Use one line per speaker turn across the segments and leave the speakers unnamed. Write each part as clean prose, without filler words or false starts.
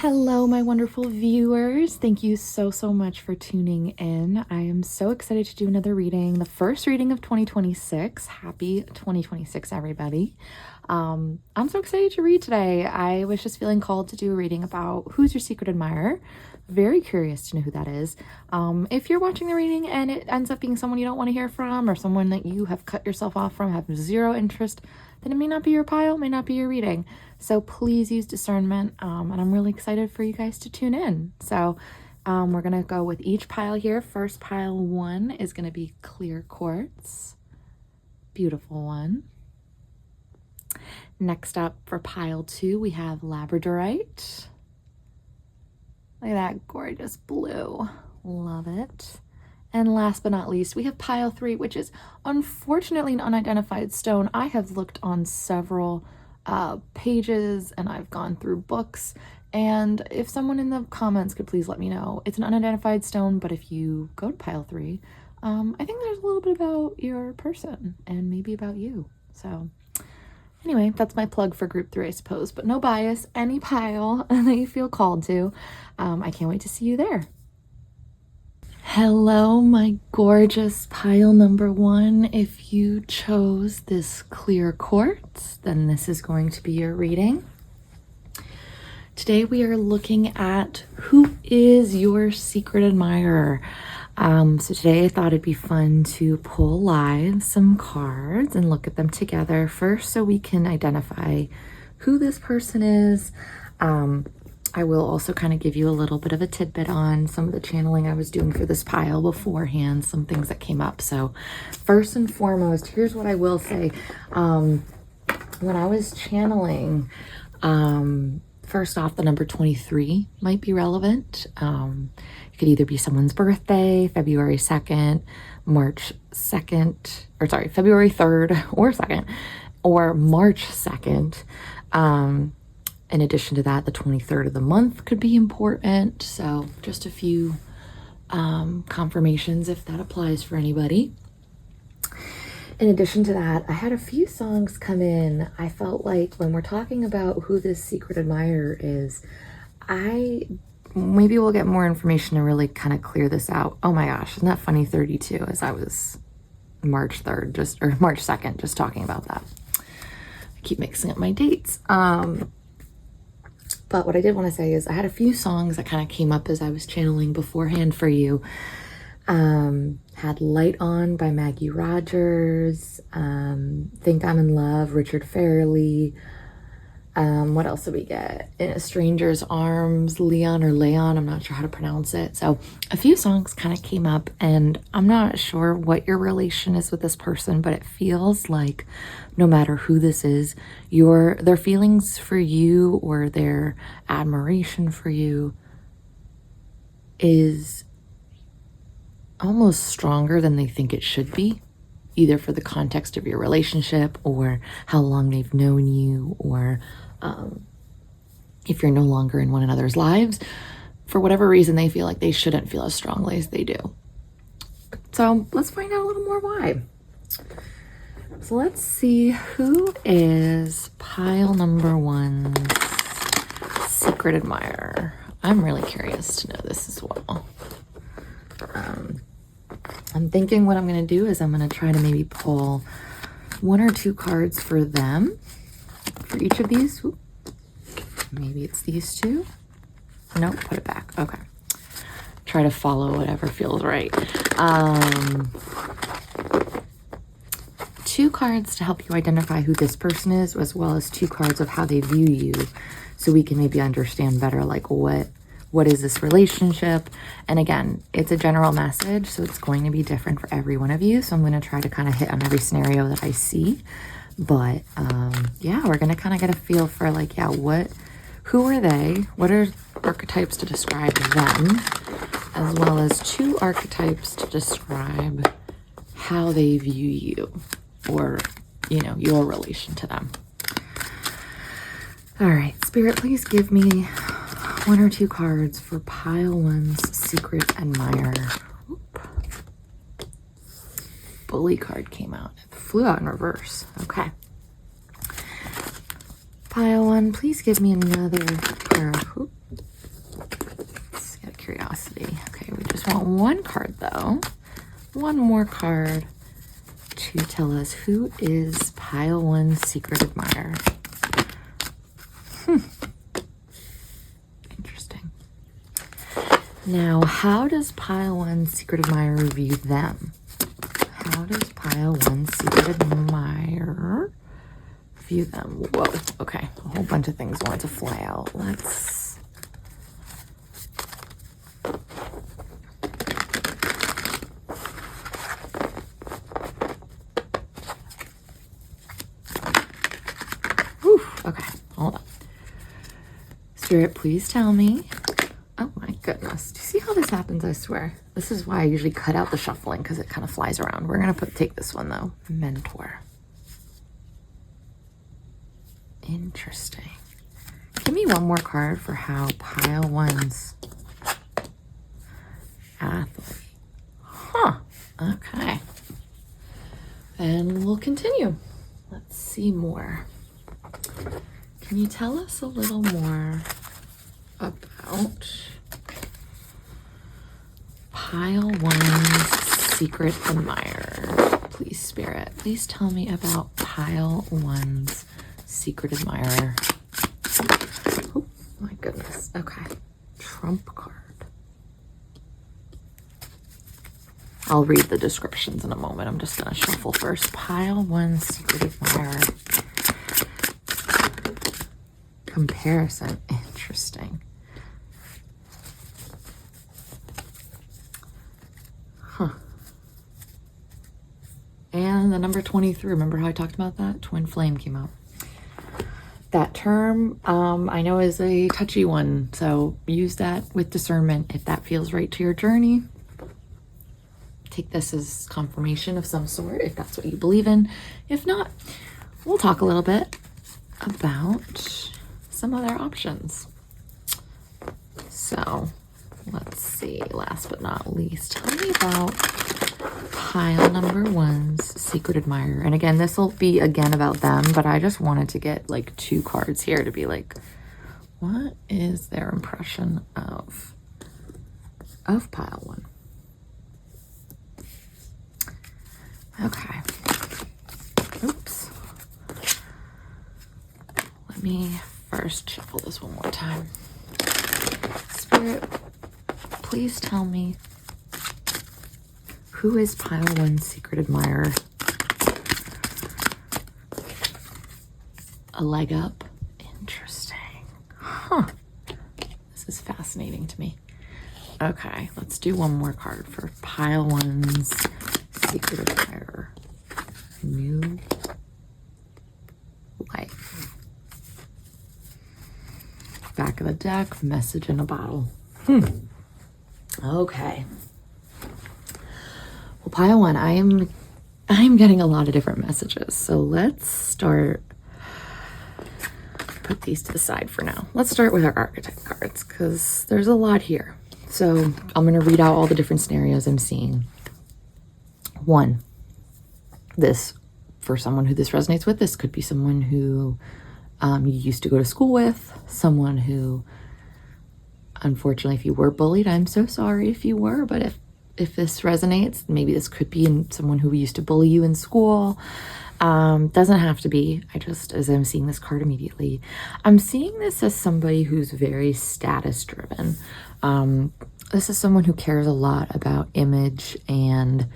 Hello, my wonderful viewers. Thank you so much for tuning in. I am so excited to do another reading, the first reading of 2026. Happy 2026, everybody. I'm so excited to read today. I was just feeling called to do a reading about who's your secret admirer. Very curious to know who that is. If you're watching the reading and it ends up being someone you don't want to hear from or someone that you have cut yourself off from, have zero interest, then it may not be your pile, may not be your reading. So please use discernment, and I'm really excited for you guys to tune in. So we're going to go with each pile here. First pile 1 is going to be clear quartz. Beautiful one. Next up for pile 2, we have Labradorite. Look at that gorgeous blue. Love it. And last but not least, we have pile 3, which is unfortunately an unidentified stone. I have looked on several pages and I've gone through books, and if someone in the comments could please let me know. It's an unidentified stone, but if you go to pile 3, I think there's a little bit about your person and maybe about you. So anyway, that's my plug for group 3, I suppose, but no bias, any pile that you feel called to. I can't wait to see you there. Hello, my gorgeous pile number 1. If you chose this clear quartz, then this is going to be your reading. Today we are looking at who is your secret admirer. So today I thought it'd be fun to pull live some cards and look at them together first so we can identify who this person is. I will also kind of give you a little bit of a tidbit on some of the channeling I was doing for this pile beforehand, some things that came up. So first and foremost, here's what I will say. When I was channeling, first off, the number 23 might be relevant. It could either be someone's birthday, February 2nd, March 2nd, or sorry, February 3rd or 2nd, or March 2nd. In addition to that, the 23rd of the month could be important. So just a few confirmations if that applies for anybody. In addition to that, I had a few songs come in. I felt like when we're talking about who this secret admirer is, maybe we'll get more information to really kind of clear this out. Oh my gosh, isn't that funny? 32, as I was March 3rd, or March 2nd, just talking about that. I keep mixing up my dates. But what I did want to say is I had a few songs that kind of came up as I was channeling beforehand for you. Had Light On by Maggie Rogers, Think I'm in Love, Richard Fairley. What else did we get? In a Stranger's Arms, Leon, I'm not sure how to pronounce it. So a few songs kind of came up, and I'm not sure what your relation is with this person, but it feels like no matter who this is, their feelings for you or their admiration for you is almost stronger than they think it should be, either for the context of your relationship or how long they've known you, or if you're no longer in one another's lives. For whatever reason, they feel like they shouldn't feel as strongly as they do. So let's find out a little more why. So let's see who is pile number 1's secret admirer. I'm really curious to know this as well. I'm thinking what I'm going to do is I'm going to try to maybe pull 1 or 2 cards for them, for each of these. Ooh, maybe it's these 2. No, put it back. Okay. Try to follow whatever feels right. 2 cards to help you identify who this person is, as well as 2 cards of how they view you, so we can maybe understand better, like what is this relationship. And again, it's a general message, so it's going to be different for every one of you. So I'm going to try to kind of hit on every scenario that I see. But yeah, we're going to kind of get a feel for like, yeah, who are they? What are archetypes to describe them? As well as 2 archetypes to describe how they view you, or, you know, your relation to them. All right, Spirit, please give me 1 or 2 cards for pile 1's secret admirer. Oop. Bully card came out. It flew out in reverse. Okay. Pile 1, please give me another pair of curiosity. Okay, we just want one card though. One more card to tell us who is pile one's secret admirer. Interesting. Now, how does pile one's secret admirer view them? How does pile one's secret admirer view them? Whoa, okay, a whole bunch of things wanted to fly out. Let's okay, hold on. Spirit, please tell me. Oh my goodness. Do you see how this happens? I swear. This is why I usually cut out the shuffling, because it kind of flies around. We're going to take this one though. Mentor. Interesting. Give me one more card for how pile one's athlete. Huh. Okay. And we'll continue. Let's see more. Can you tell us a little more about pile one's secret admirer? Please, Spirit, please tell me about pile one's secret admirer. Oh my goodness. Okay. Trump card. I'll read the descriptions in a moment. I'm just going to shuffle first. Pile one's secret admirer. Comparison. Interesting. Huh. And the number 23. Remember how I talked about that? Twin flame came out. That term, I know, is a touchy one. So use that with discernment if that feels right to your journey. Take this as confirmation of some sort if that's what you believe in. If not, we'll talk a little bit about some other options. So let's see, last but not least, tell me about pile number one's secret admirer. And again, this will be again about them, but I just wanted to get like 2 cards here to be like, what is their impression of pile one? Okay. Oops. Let me first shuffle this one more time. Spirit, please tell me, who is pile one's secret admirer? A leg up. Interesting. Huh. This is fascinating to me. Okay, let's do one more card for pile one's secret admirer. New life. Back of the deck, message in a bottle. Okay. Well, pile one, I'm getting a lot of different messages. So let's start. Put these to the side for now. Let's start with our archetype cards because there's a lot here. So I'm going to read out all the different scenarios I'm seeing. 1, this, for someone who this resonates with, this could be someone who you used to go to school with, someone who, unfortunately, if you were bullied, I'm so sorry if you were, but if this resonates, maybe this could be in someone who used to bully you in school. Doesn't have to be. I just, as I'm seeing this card immediately, I'm seeing this as somebody who's very status driven. This is someone who cares a lot about image, and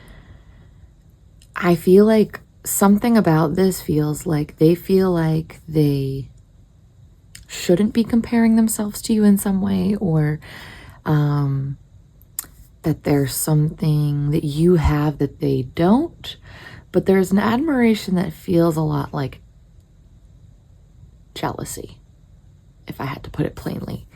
I feel like something about this feels like they feel like they shouldn't be comparing themselves to you in some way, or that there's something that you have that they don't. But there's an admiration that feels a lot like jealousy, if I had to put it plainly.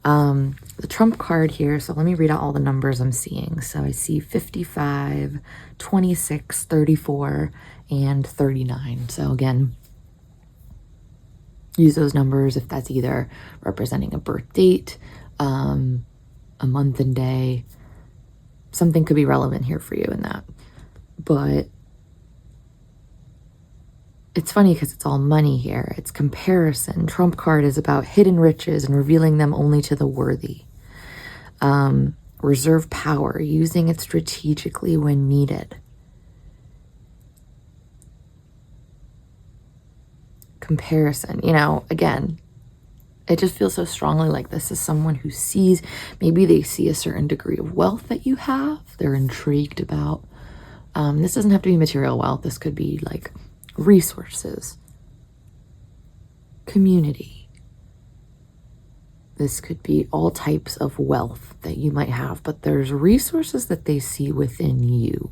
The trump card here, so let me read out all the numbers I'm seeing. So I see 55, 26, 34, and 39. So again, use those numbers if that's either representing a birth date, a month and day. Something could be relevant here for you in that. But it's funny because it's all money here. It's comparison. Trump card is about hidden riches and revealing them only to the worthy. Reserve power, using it strategically when needed. Comparison, you know, again, it just feels so strongly like this is someone who sees, maybe they see a certain degree of wealth that you have. They're intrigued about. This doesn't have to be material wealth. This could be like resources, community. This could be all types of wealth that you might have, but there's resources that they see within you.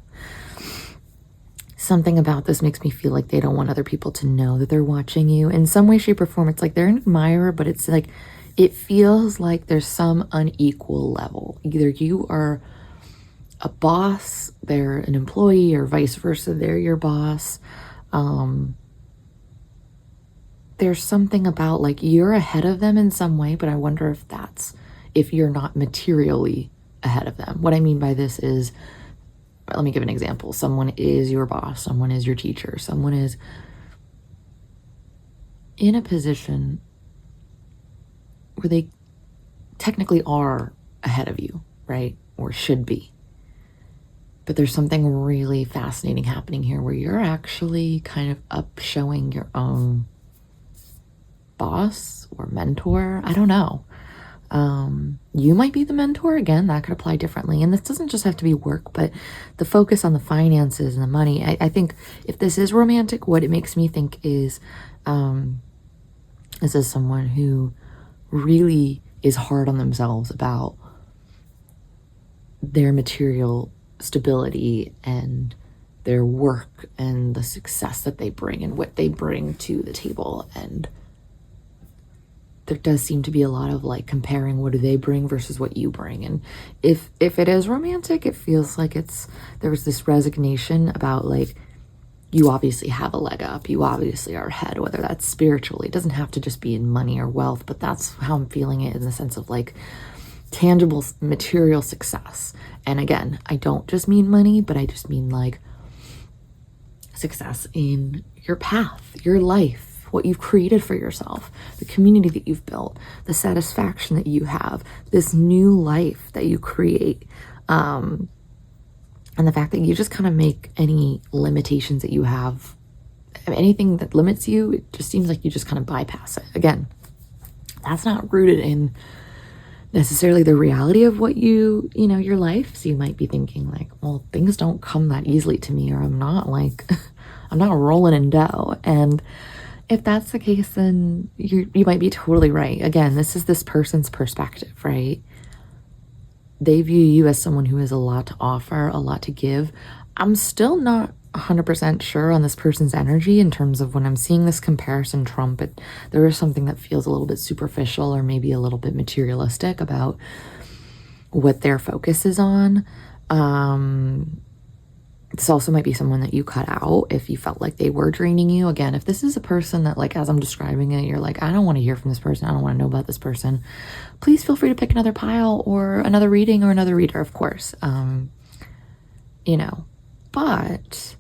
Something about this makes me feel like they don't want other people to know that they're watching you. In some way, shape, or form, it's like they're an admirer, but it's like, it feels like there's some unequal level. Either you are a boss, they're an employee, or vice versa, they're your boss. There's something about like you're ahead of them in some way, but I wonder if that's, if you're not materially ahead of them. What I mean by this is, let me give an example. Someone is your boss, someone is your teacher, someone is in a position where they technically are ahead of you, right? Or should be. But there's something really fascinating happening here where you're actually kind of up showing your own boss or mentor. I don't know. You might be the mentor. Again, that could apply differently. And this doesn't just have to be work, but the focus on the finances and the money. I think if this is romantic, what it makes me think is, this is someone who really is hard on themselves about their material stability and their work and the success that they bring and what they bring to the table. And there does seem to be a lot of like comparing what do they bring versus what you bring. And if it is romantic, it feels like there's this resignation about like, you obviously have a leg up, you obviously are ahead, whether that's spiritually. It doesn't have to just be in money or wealth, but that's how I'm feeling it, in the sense of like tangible material success. And again, I don't just mean money, but I just mean like success in your path, your life, what you've created for yourself, the community that you've built, the satisfaction that you have, this new life that you create, and the fact that you just kind of make any limitations that you have, anything that limits you, it just seems like you just kind of bypass it. Again, that's not rooted in necessarily the reality of what you know, your life. So you might be thinking like, well, things don't come that easily to me, or I'm not like, I'm not rolling in dough. And if that's the case, then you might be totally right. Again, this is this person's perspective, right? They view you as someone who has a lot to offer, a lot to give. I'm still not 100% sure on this person's energy in terms of when I'm seeing this comparison trump it. There is something that feels a little bit superficial or maybe a little bit materialistic about what their focus is on. This also might be someone that you cut out if you felt like they were draining you. Again, if this is a person that, like, as I'm describing it, you're like, I don't want to hear from this person, I don't want to know about this person, please feel free to pick another pile or another reading or another reader, of course. You know, but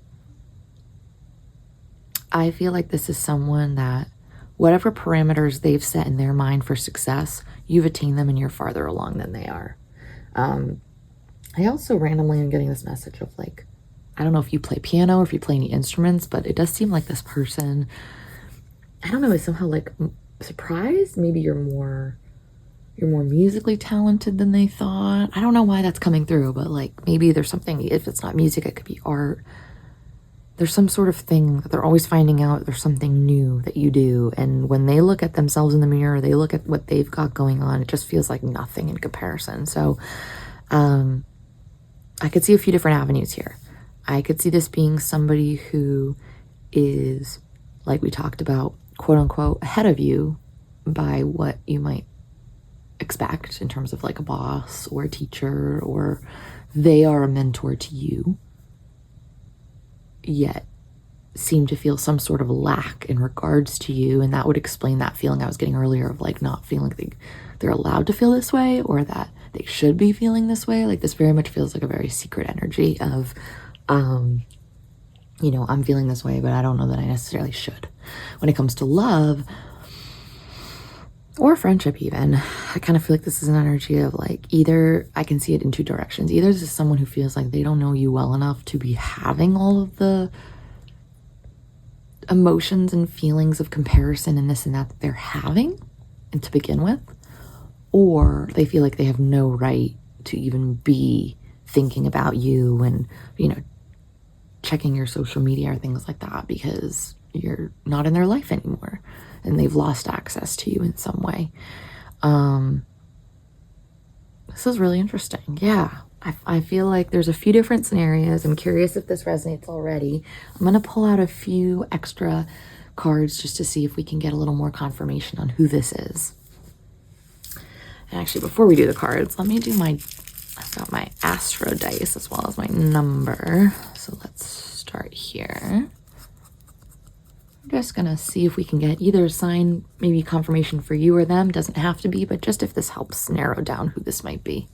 I feel like this is someone that whatever parameters they've set in their mind for success, you've attained them and you're farther along than they are. I also randomly am getting this message of like, I don't know if you play piano or if you play any instruments, but it does seem like this person, I don't know, is somehow like surprised. Maybe you're more musically talented than they thought. I don't know why that's coming through, but like maybe there's something, if it's not music, it could be art. There's some sort of thing that they're always finding out. There's something new that you do. And when they look at themselves in the mirror, they look at what they've got going on, it just feels like nothing in comparison. So I could see a few different avenues here. I could see this being somebody who is, like we talked about, quote unquote, ahead of you by what you might expect in terms of like a boss or a teacher, or they are a mentor to you, yet seem to feel some sort of lack in regards to you. And that would explain that feeling I was getting earlier of like not feeling like they're allowed to feel this way, or that they should be feeling this way. Like this very much feels like a very secret energy of, you know, I'm feeling this way, but I don't know that I necessarily should. When it comes to love, or friendship even. I kind of feel like this is an energy of like, either I can see it in two directions. Either this is someone who feels like they don't know you well enough to be having all of the emotions and feelings of comparison and this and that they're having and to begin with, or they feel like they have no right to even be thinking about you and, you know, checking your social media or things like that because you're not in their life anymore and they've lost access to you in some way. This is really interesting. Yeah, I feel like there's a few different scenarios. I'm curious if this resonates already. I'm going to pull out a few extra cards just to see if we can get a little more confirmation on who this is. And actually, before we do the cards, let me do I've got my astro dice as well as my number. So let's start here. I'm just going to see if we can get either a sign, maybe confirmation for you or them. Doesn't have to be, but just if this helps narrow down who this might be.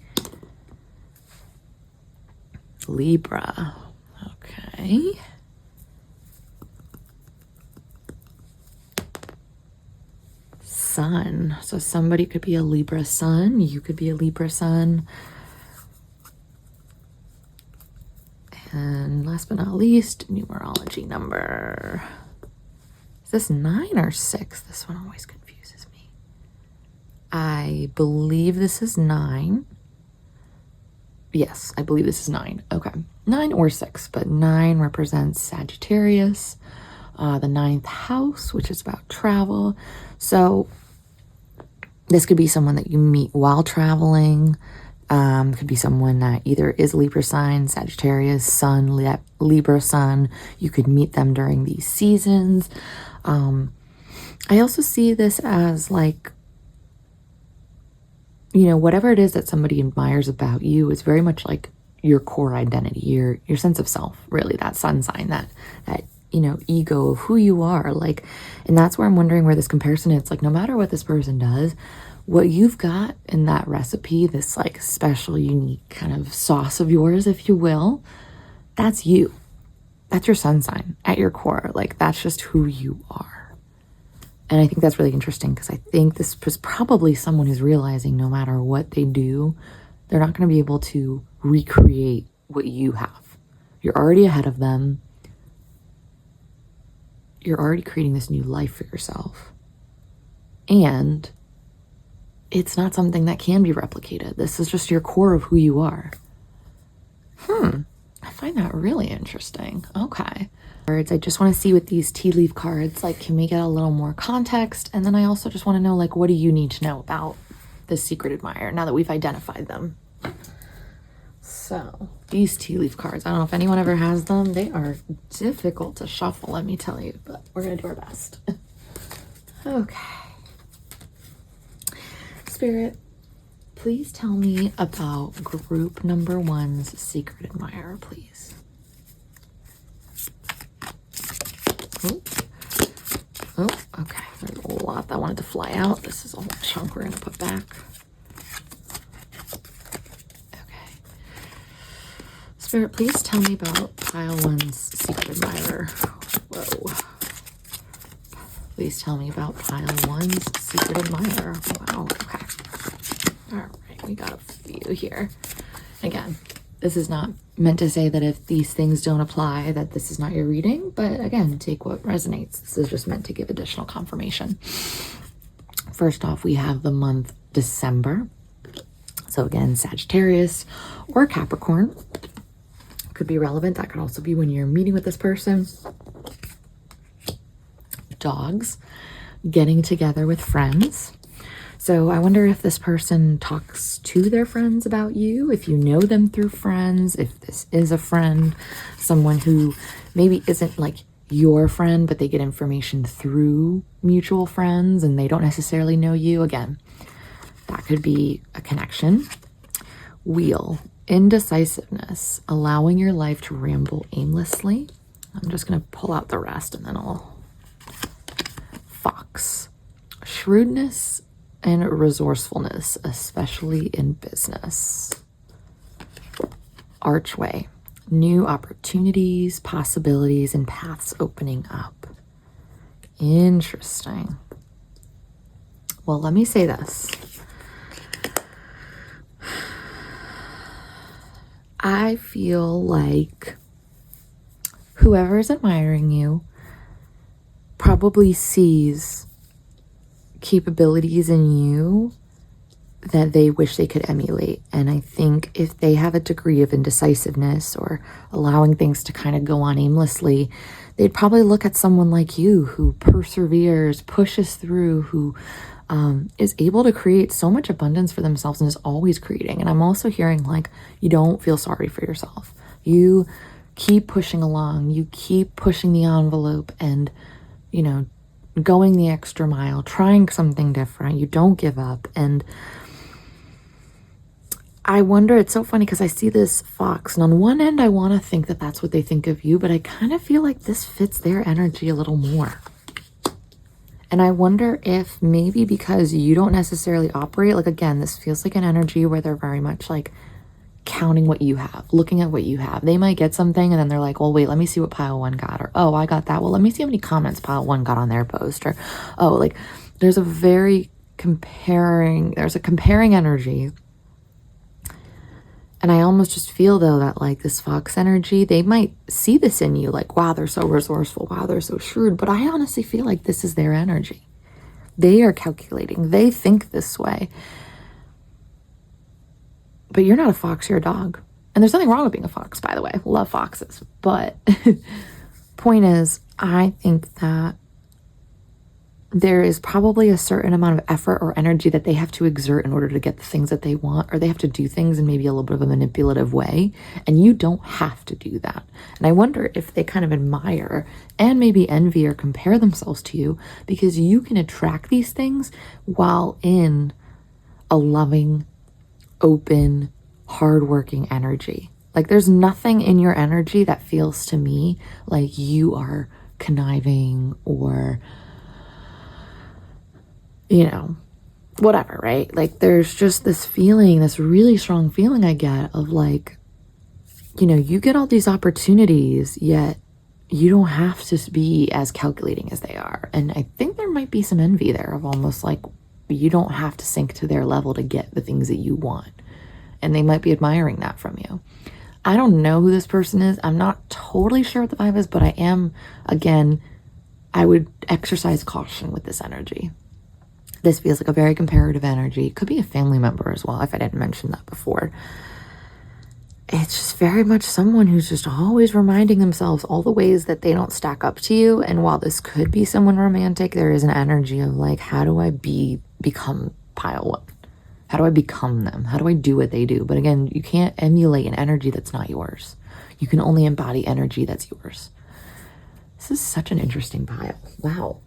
Libra. Okay. Sun. So somebody could be a Libra sun. You could be a Libra sun. And last but not least, numerology number. Is this 9 or 6? This one always confuses me. I believe this is 9. Yes, I believe this is 9. Okay. 9 or 6, but 9 represents Sagittarius, the 9th house, which is about travel. So this could be someone that you meet while traveling. Could be someone that either is Libra sign, Sagittarius, Sun, Libra Sun. You could meet them during these seasons. I also see this as like, you know, whatever it is that somebody admires about you is very much like your core identity, your sense of self, really, that sun sign, that you know, ego of who you are. Like, and that's where I'm wondering where this comparison is. Like, no matter what this person does, what you've got in that recipe, this like special, unique kind of sauce of yours, if you will, that's you. That's your sun sign at your core. Like, that's just who you are. And I think that's really interesting because I think this is probably someone who's realizing no matter what they do, they're not going to be able to recreate what you have. You're already ahead of them. You're already creating this new life for yourself. And it's not something that can be replicated. This is just your core of who you are. I find that really interesting. Okay. I just want to see with these tea leaf cards, like, can we get a little more context? And then I also just want to know, like, what do you need to know about this secret admirer now that we've identified them? So these tea leaf cards, I don't know if anyone ever has them. They are difficult to shuffle, let me tell you, but we're going to do our best. Okay. Spirit, please tell me about group number 1's secret admirer, please. Oh, okay. There's a lot that wanted to fly out. This is a whole chunk we're going to put back. Okay. Spirit, please tell me about pile 1's secret admirer. Whoa. Please tell me about pile 1's secret admirer. Wow, okay. All right, we got a few here. Again, this is not meant to say that if these things don't apply, that this is not your reading. But again, take what resonates. This is just meant to give additional confirmation. First off, we have the month December. So again, Sagittarius or Capricorn could be relevant. That could also be when you're meeting with this person. Dogs, getting together with friends. So I wonder if this person talks to their friends about you, if you know them through friends, if this is a friend, someone who maybe isn't like your friend, but they get information through mutual friends and they don't necessarily know you. Again, that could be a connection. Wheel, indecisiveness, allowing your life to ramble aimlessly. I'm just going to pull out the rest and then I'll... Fox, shrewdness and resourcefulness, especially in business. Archway, new opportunities, possibilities, and paths opening up. Interesting. Well, let me say this. I feel like whoever is admiring you probably sees capabilities in you that they wish they could emulate. And I think if they have a degree of indecisiveness or allowing things to kind of go on aimlessly, they'd probably look at someone like you who perseveres, pushes through, who is able to create so much abundance for themselves and is always creating. And I'm also hearing like you don't feel sorry for yourself. You keep pushing along, you keep pushing the envelope and, you know, going the extra mile, trying something different. You don't give up. And I wonder, it's so funny because I see this fox, and on one end I want to think that that's what they think of you, but I kind of feel like this fits their energy a little more. And I wonder if maybe because you don't necessarily operate, like again, this feels like an energy where they're very much like counting what you have, looking at what you have. They might get something and then they're like, well, wait, let me see what pile one got. Or, oh, I got that. Well, let me see how many comments pile one got on their post. Or, oh, like there's a comparing energy. And I almost just feel though that like this fox energy, they might see this in you like, wow, they're so resourceful. Wow, they're so shrewd. But I honestly feel like this is their energy. They are calculating. They think this way. But you're not a fox, you're a dog. And there's nothing wrong with being a fox, by the way. Love foxes. But point is, I think that there is probably a certain amount of effort or energy that they have to exert in order to get the things that they want, or they have to do things in maybe a little bit of a manipulative way. And you don't have to do that. And I wonder if they kind of admire and maybe envy or compare themselves to you because you can attract these things while in a loving, open, hardworking energy. Like there's nothing in your energy that feels to me like you are conniving or, you know, whatever, right? Like there's just this feeling, this really strong feeling I get of like, you know, you get all these opportunities, yet you don't have to be as calculating as they are. And I think there might be some envy there of almost like you don't have to sink to their level to get the things that you want. And they might be admiring that from you. I don't know who this person is. I'm not totally sure what the vibe is, but I am, again, I would exercise caution with this energy. This feels like a very comparative energy. It could be a family member as well, if I didn't mention that before. It's just very much someone who's just always reminding themselves all the ways that they don't stack up to you. And while this could be someone romantic, there is an energy of like, how do I become pile one? How do I become them? How do I do what they do? But again, you can't emulate an energy that's not yours. You can only embody energy that's yours. This is such an interesting pile. Wow.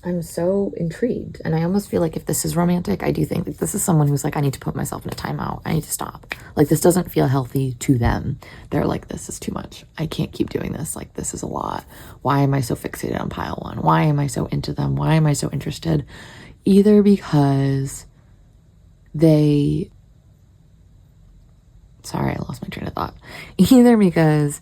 I'm so intrigued. And I almost feel like if this is romantic, I do think that this is someone who's like, I need to put myself in a timeout. I need to stop. Like this doesn't feel healthy to them. They're like, this is too much. I can't keep doing this. Like this is a lot. Why am I so fixated on pile one? Why am I so into them? Why am I so interested? Either because sorry, I lost my train of thought. Either because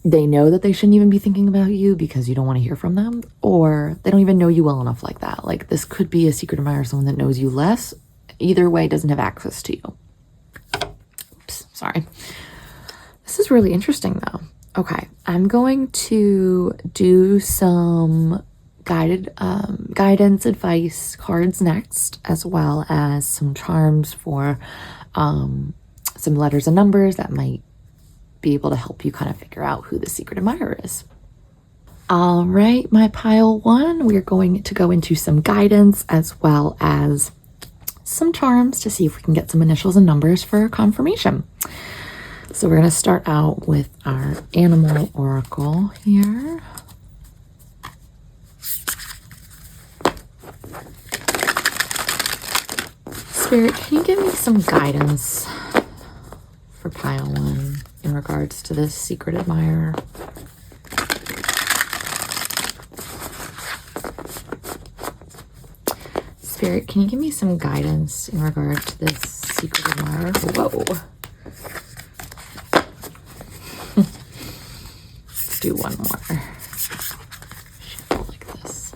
they know that they shouldn't even be thinking about you because you don't want to hear from them, or they don't even know you well enough like that. Like this could be a secret admirer, someone that knows you less. Either way, doesn't have access to you. Oops, sorry. This is really interesting though. Okay, I'm going to do some guidance advice cards next, as well as some charms for some letters and numbers that might be able to help you kind of figure out who the secret admirer is. All right, my pile one, we're going to go into some guidance as well as some charms to see if we can get some initials and numbers for confirmation. So we're going to start out with our animal oracle here. Spirit, can you give me some guidance for pile one in regards to this secret admirer? Spirit, can you give me some guidance in regards to this secret admirer? Whoa. Let's do one more. Shuffle like this.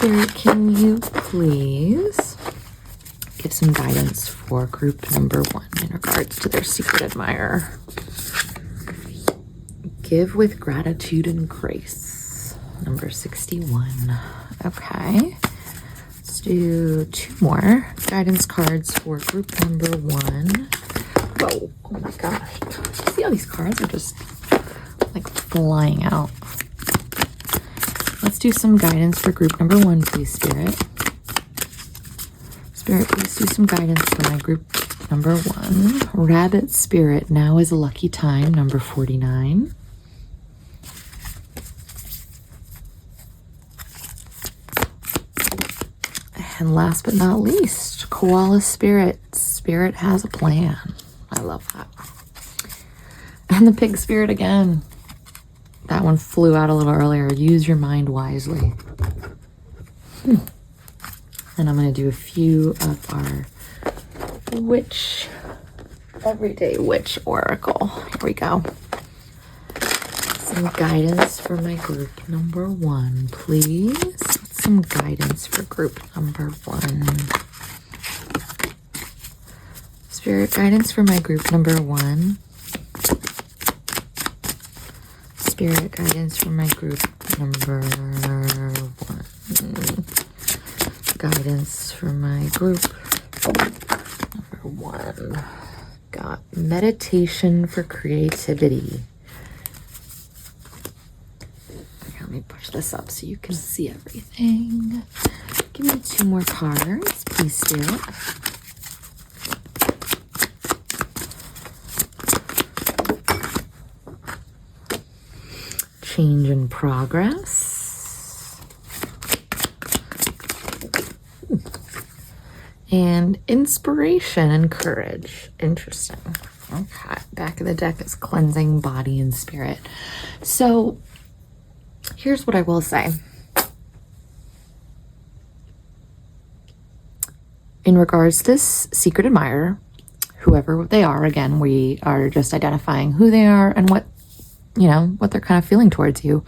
Spirit, can you please give some guidance for group number 1 in regards to their secret admirer? Give with gratitude and grace. Number 61. Okay. Let's do 2 more guidance cards for group number 1. Whoa. Oh my gosh. See how these cards are just like flying out. Let's do some guidance for group number 1, please, Spirit. Spirit, please do some guidance for my group number 1. Rabbit Spirit, now is a lucky time, number 49. And last but not least, Koala Spirit. Spirit has a plan. I love that. And the Pig Spirit again. That one flew out a little earlier. Use your mind wisely. And I'm going to do a few of our everyday witch oracle. Here we go. Some guidance for my group number 1, please. Some guidance for group number 1. Spirit guidance for my group number 1. Spirit guidance for my group number 1. Guidance for my group number 1. Got meditation for creativity. Let me push this up so you can see everything. Give me 2 more cards, please, Spirit. Change in progress. And inspiration and courage. Interesting. Okay. Back of the deck is cleansing body and spirit. So here's what I will say. In regards to this secret admirer, whoever they are, again, we are just identifying who they are and what they're kind of feeling towards you.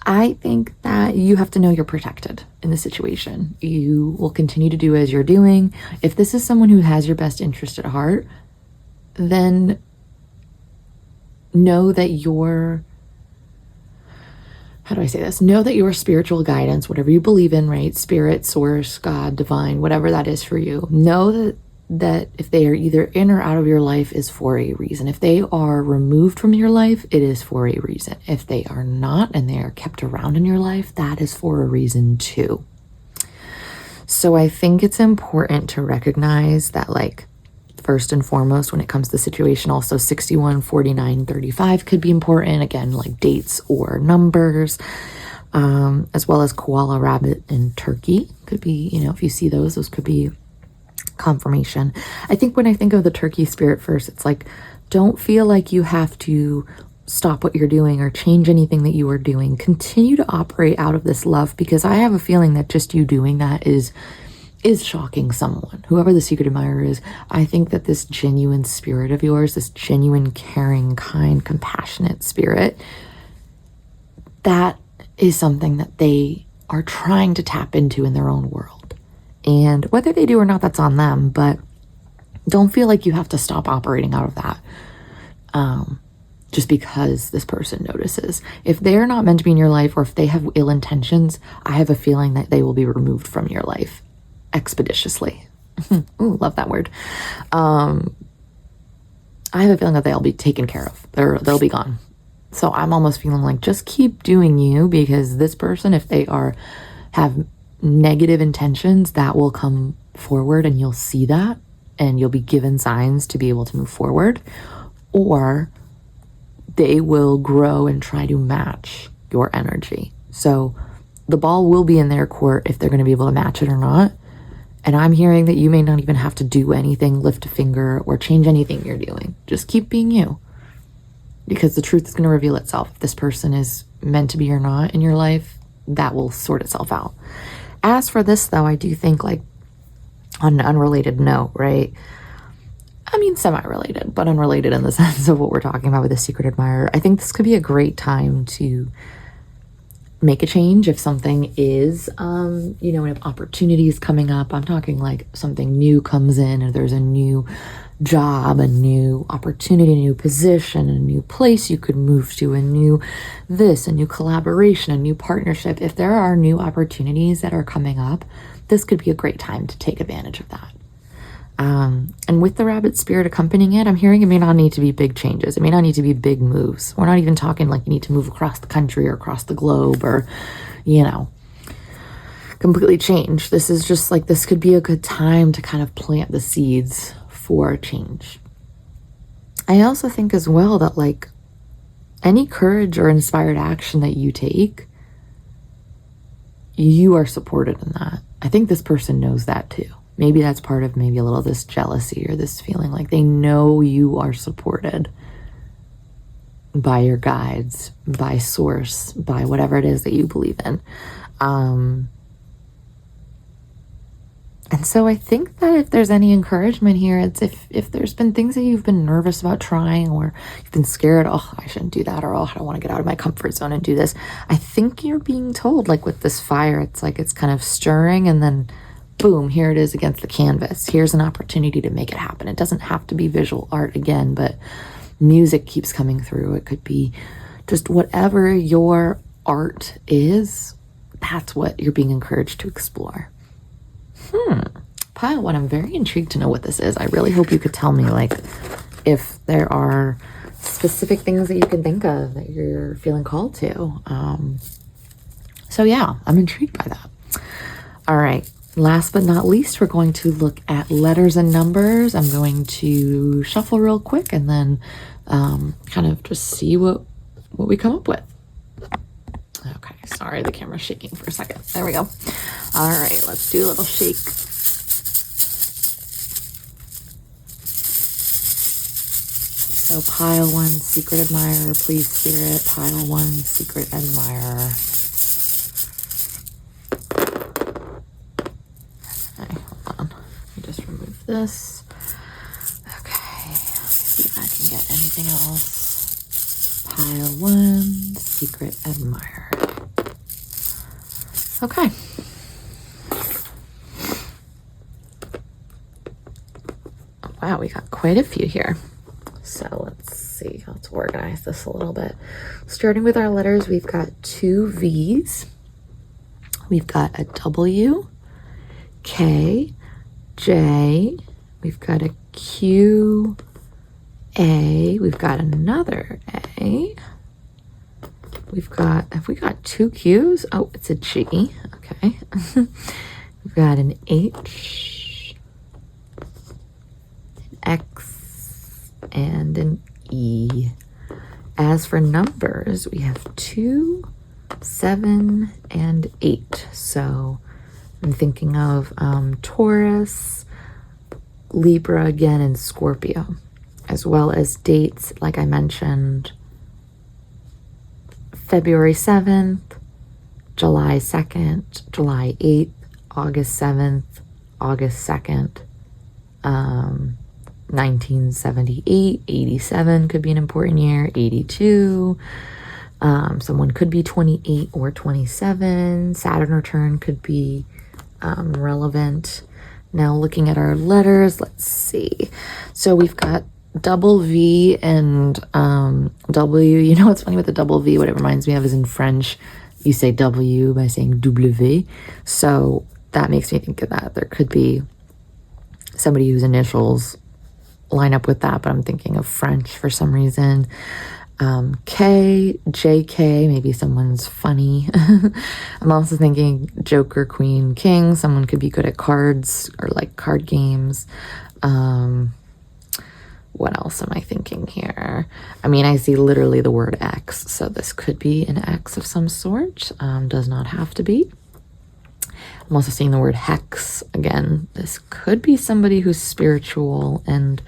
I think that you have to know you're protected in the situation. You will continue to do as you're doing. If this is someone who has your best interest at heart, then know that your know that your spiritual guidance, whatever you believe in, right? Spirit, source, God, divine, whatever that is for you, know that if they are either in or out of your life is for a reason. If they are removed from your life, it is for a reason. If they are not and they are kept around in your life, that is for a reason too. So I think it's important to recognize that, like, first and foremost, when it comes to the situation, also 61, 49, 35 could be important. Again, like dates or numbers, as well as koala, rabbit, and turkey could be, if you see those could be confirmation. I think when I think of the turkey spirit first, it's like, don't feel like you have to stop what you're doing or change anything that you are doing. Continue to operate out of this love, because I have a feeling that just you doing that is shocking someone, whoever the secret admirer is. I think that this genuine spirit of yours, this genuine, caring, kind, compassionate spirit, that is something that they are trying to tap into in their own world. And whether they do or not, that's on them, but don't feel like you have to stop operating out of that just because this person notices. If they're not meant to be in your life, or if they have ill intentions, I have a feeling that they will be removed from your life expeditiously. Ooh, love that word. I have a feeling that they'll be taken care of. They'll be gone. So I'm almost feeling like just keep doing you, because this person, if they have negative intentions, that will come forward and you'll see that and you'll be given signs to be able to move forward, or they will grow and try to match your energy. So the ball will be in their court if they're going to be able to match it or not. And I'm hearing that you may not even have to do anything, lift a finger, or change anything you're doing. Just keep being you, because the truth is going to reveal itself. If this person is meant to be or not in your life, that will sort itself out. As for this, though, I do think, like, on an unrelated note, right? I mean, semi-related, but unrelated in the sense of what we're talking about with the secret admirer. I think this could be a great time to make a change, if something is, you know, if opportunity is coming up, I'm talking like something new comes in, or there's a new job, a new opportunity, a new position, a new place you could move to, a new this, a new collaboration, a new partnership. If there are new opportunities that are coming up, this could be a great time to take advantage of that. And with the rabbit spirit accompanying it, I'm hearing it may not need to be big changes. It may not need to be big moves. We're not even talking like you need to move across the country or across the globe or, you know, completely change. This is just like, this could be a good time to kind of plant the seeds for change. I also think as well that like any courage or inspired action that you take, you are supported in that. I think this person knows that too. Maybe that's part of maybe a little this jealousy or this feeling like they know you are supported by your guides, by source, by whatever it is that you believe in. And so I think that if there's any encouragement here, it's if there's been things that you've been nervous about trying, or you've been scared, oh, I shouldn't do that, or oh, I don't want to get out of my comfort zone and do this. I think you're being told, like with this fire, it's like it's kind of stirring, and then boom, here it is against the canvas. Here's an opportunity to make it happen. It doesn't have to be visual art again, but music keeps coming through. It could be just whatever your art is, that's what you're being encouraged to explore. Pile one, I'm very intrigued to know what this is. I really hope you could tell me, like, if there are specific things that you can think of that you're feeling called to. So yeah, I'm intrigued by that. All right, last but not least, we're going to look at letters and numbers. I'm going to shuffle real quick and then kind of just see what we come up with. Okay, sorry, the camera's shaking for a second. There we go. All right, let's do a little shake. So pile one, secret admirer, please spirit. Pile one, secret admirer. Okay, hold on. Let me just remove this. Okay, see if I can get anything else. Pile one, secret admirer. Okay. Wow, we got quite a few here. So let's see, let's organize this a little bit. Starting with our letters, we've got two V's. We've got a W, K, J. We've got a Q, A. We've got another A. Have we got two Q's? Oh, it's a G. Okay. We've got an H, an X, and an E. As for numbers, we have 2, 7, and 8. So I'm thinking of Taurus, Libra again, and Scorpio, as well as dates, like I mentioned, February 7th, July 2nd, July 8th, August 7th, August 2nd, 1978, 87 could be an important year, 82, someone could be 28 or 27, Saturn return could be relevant. Now looking at our letters, let's see. So we've got double V and W. You know what's funny with the double V? What it reminds me of is in French, you say W by saying W. So that makes me think of that. There could be somebody whose initials line up with that, but I'm thinking of French for some reason. K, JK, maybe someone's funny. I'm also thinking Joker, Queen, King. Someone could be good at cards or like card games. What else am I thinking here? I mean, I see literally the word X, so this could be an X of some sort. Does not have to be. I'm also seeing the word hex again. This could be somebody who's spiritual and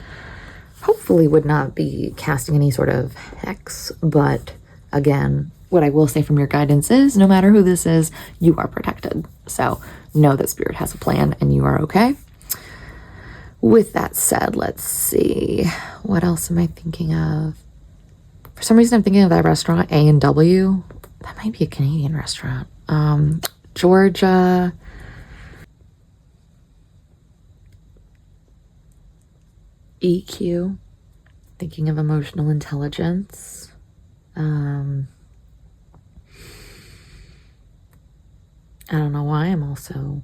hopefully would not be casting any sort of hex. But again, what I will say from your guidance is no matter who this is, you are protected. So know that spirit has a plan and you are okay. With that said, let's see. What else am I thinking of? For some reason, I'm thinking of that restaurant, A&W. That might be a Canadian restaurant. Georgia. EQ. Thinking of emotional intelligence. I don't know why I'm also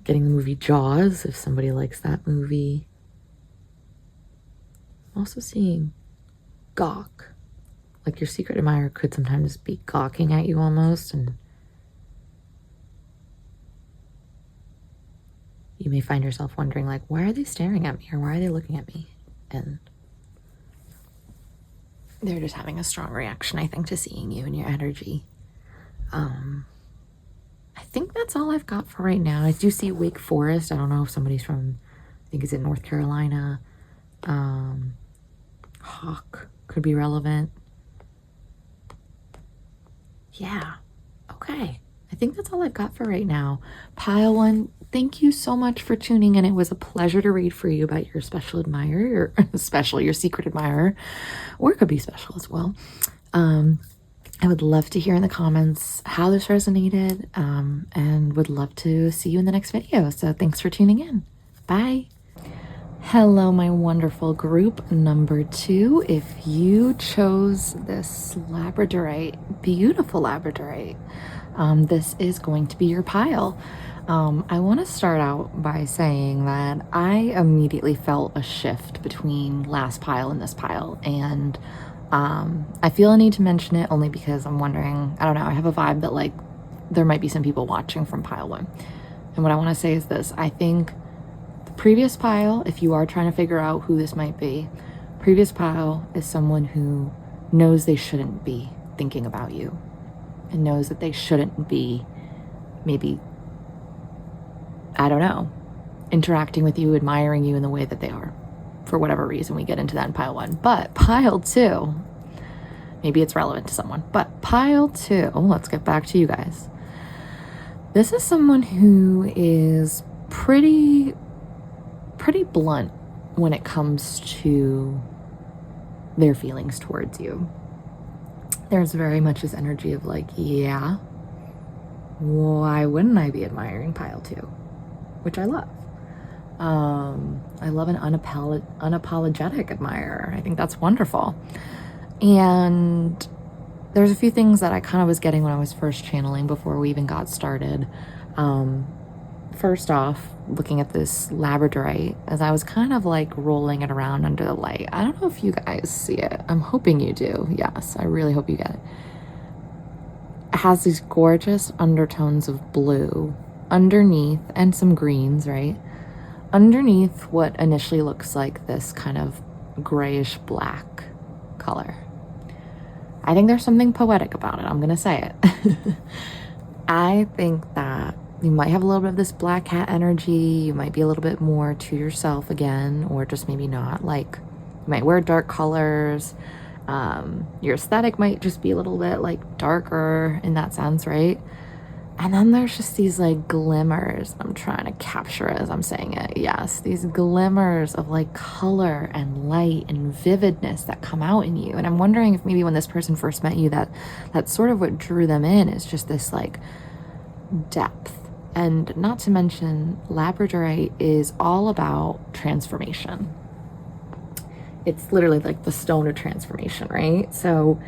getting the movie Jaws, if somebody likes that movie. I'm also seeing gawk. Like your secret admirer could sometimes be gawking at you almost, and you may find yourself wondering, like, why are they staring at me, or why are they looking at me? And they're just having a strong reaction, I think, to seeing you and your energy. I think that's all I've got for right now. I do see Wake Forest. I don't know if somebody's from, I think it's in North Carolina. Hawk could be relevant. Yeah. Okay. I think that's all I've got for right now. Pile one, thank you so much for tuning in. It was a pleasure to read for you about your special admirer, or your secret admirer, or it could be special as well. I would love to hear in the comments how this resonated, and would love to see you in the next video. So thanks for tuning in. Bye. Hello, my wonderful group number 2. If you chose this Labradorite, beautiful Labradorite, this is going to be your pile. I want to start out by saying that I immediately felt a shift between last pile and this pile, and I feel a need to mention it only because I'm wondering, I don't know, I have a vibe that like there might be some people watching from pile 1. And what I want to say is this: I think the previous pile, if you are trying to figure out who this might be, previous pile is someone who knows they shouldn't be thinking about you, and knows that they shouldn't be, maybe, I don't know, interacting with you, admiring you in the way that they are. For whatever reason, we get into that in pile 1. But pile 2, maybe it's relevant to someone, but pile 2, let's get back to you guys. This is someone who is pretty blunt when it comes to their feelings towards you. There's very much this energy of like, yeah, why wouldn't I be admiring pile 2? Which I love. I love an unapologetic admirer. I think that's wonderful. And there's a few things that I kind of was getting when I was first channeling before we even got started. First off, looking at this Labradorite, as I was kind of like rolling it around under the light. I don't know if you guys see it. I'm hoping you do. Yes, I really hope you get it. It has these gorgeous undertones of blue underneath, and some greens, right? Underneath what initially looks like this kind of grayish black color. I think there's something poetic about it. I'm gonna say it. I think that you might have a little bit of this black cat energy. You might be a little bit more to yourself again, or just maybe not. Like, you might wear dark colors. Your aesthetic might just be a little bit like darker in that sense, right? And then there's just these like glimmers I'm trying to capture as I'm saying it. Yes, these glimmers of like color and light and vividness that come out in you. And I'm wondering if maybe when this person first met you, that's sort of what drew them in, is just this like depth. And not to mention, Labradorite is all about transformation. It's literally like the stone of transformation, right? So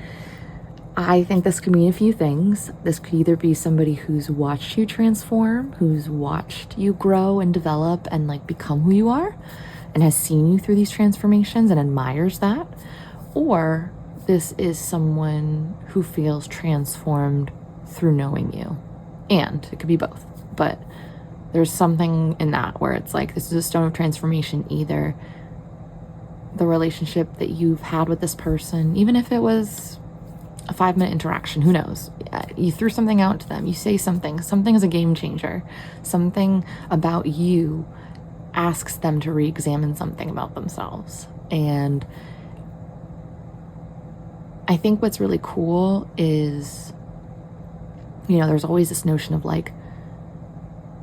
I think this could mean a few things. This could either be somebody who's watched you transform, who's watched you grow and develop and like become who you are, and has seen you through these transformations and admires that. Or this is someone who feels transformed through knowing you. And it could be both. But there's something in that where it's like, this is a stone of transformation. Either the relationship that you've had with this person, even if it was a 5-minute interaction, who knows? You threw something out to them, you say something is a game changer. Something about you asks them to re-examine something about themselves. And I think what's really cool is, you know, there's always this notion of like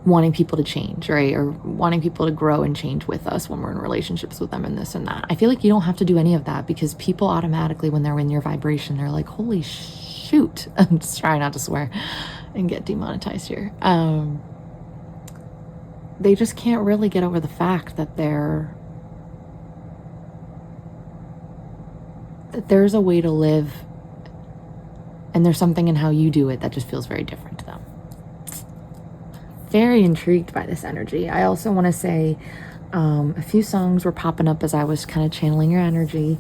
wanting people to change, right? Or wanting people to grow and change with us when we're in relationships with them and this and that. I feel like you don't have to do any of that, because people automatically, when they're in your vibration, they're like, holy shit, shoot, I'm just trying not to swear and get demonetized here. They just can't really get over the fact that there's a way to live, and there's something in how you do it that just feels very different to them. Very intrigued by this energy. I also want to say a few songs were popping up as I was kind of channeling your energy.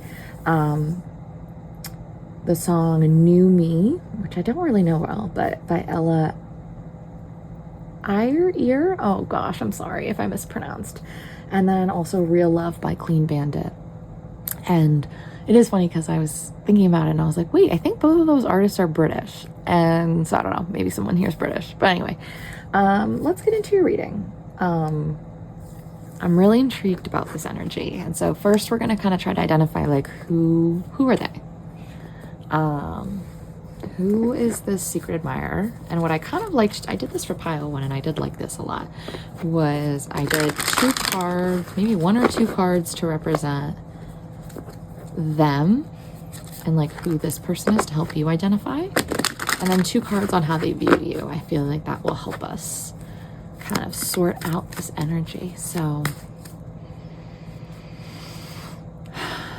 The song New Me, which I don't really know well, but by Ella Ear. Oh gosh, I'm sorry if I mispronounced. And then also Real Love by Clean Bandit. And it is funny because I was thinking about it and I was like, wait, I think both of those artists are British. And so I don't know, maybe someone here is British. But anyway, let's get into your reading. I'm really intrigued about this energy. And so first we're going to kind of try to identify like who are they? Who is this secret admirer? And what I kind of liked, I did this for pile one and I did like this a lot, was I did 2 cards, maybe 1 or 2 cards to represent them and like who this person is to help you identify, and then 2 cards on how they view you. I feel like that will help us kind of sort out this energy. So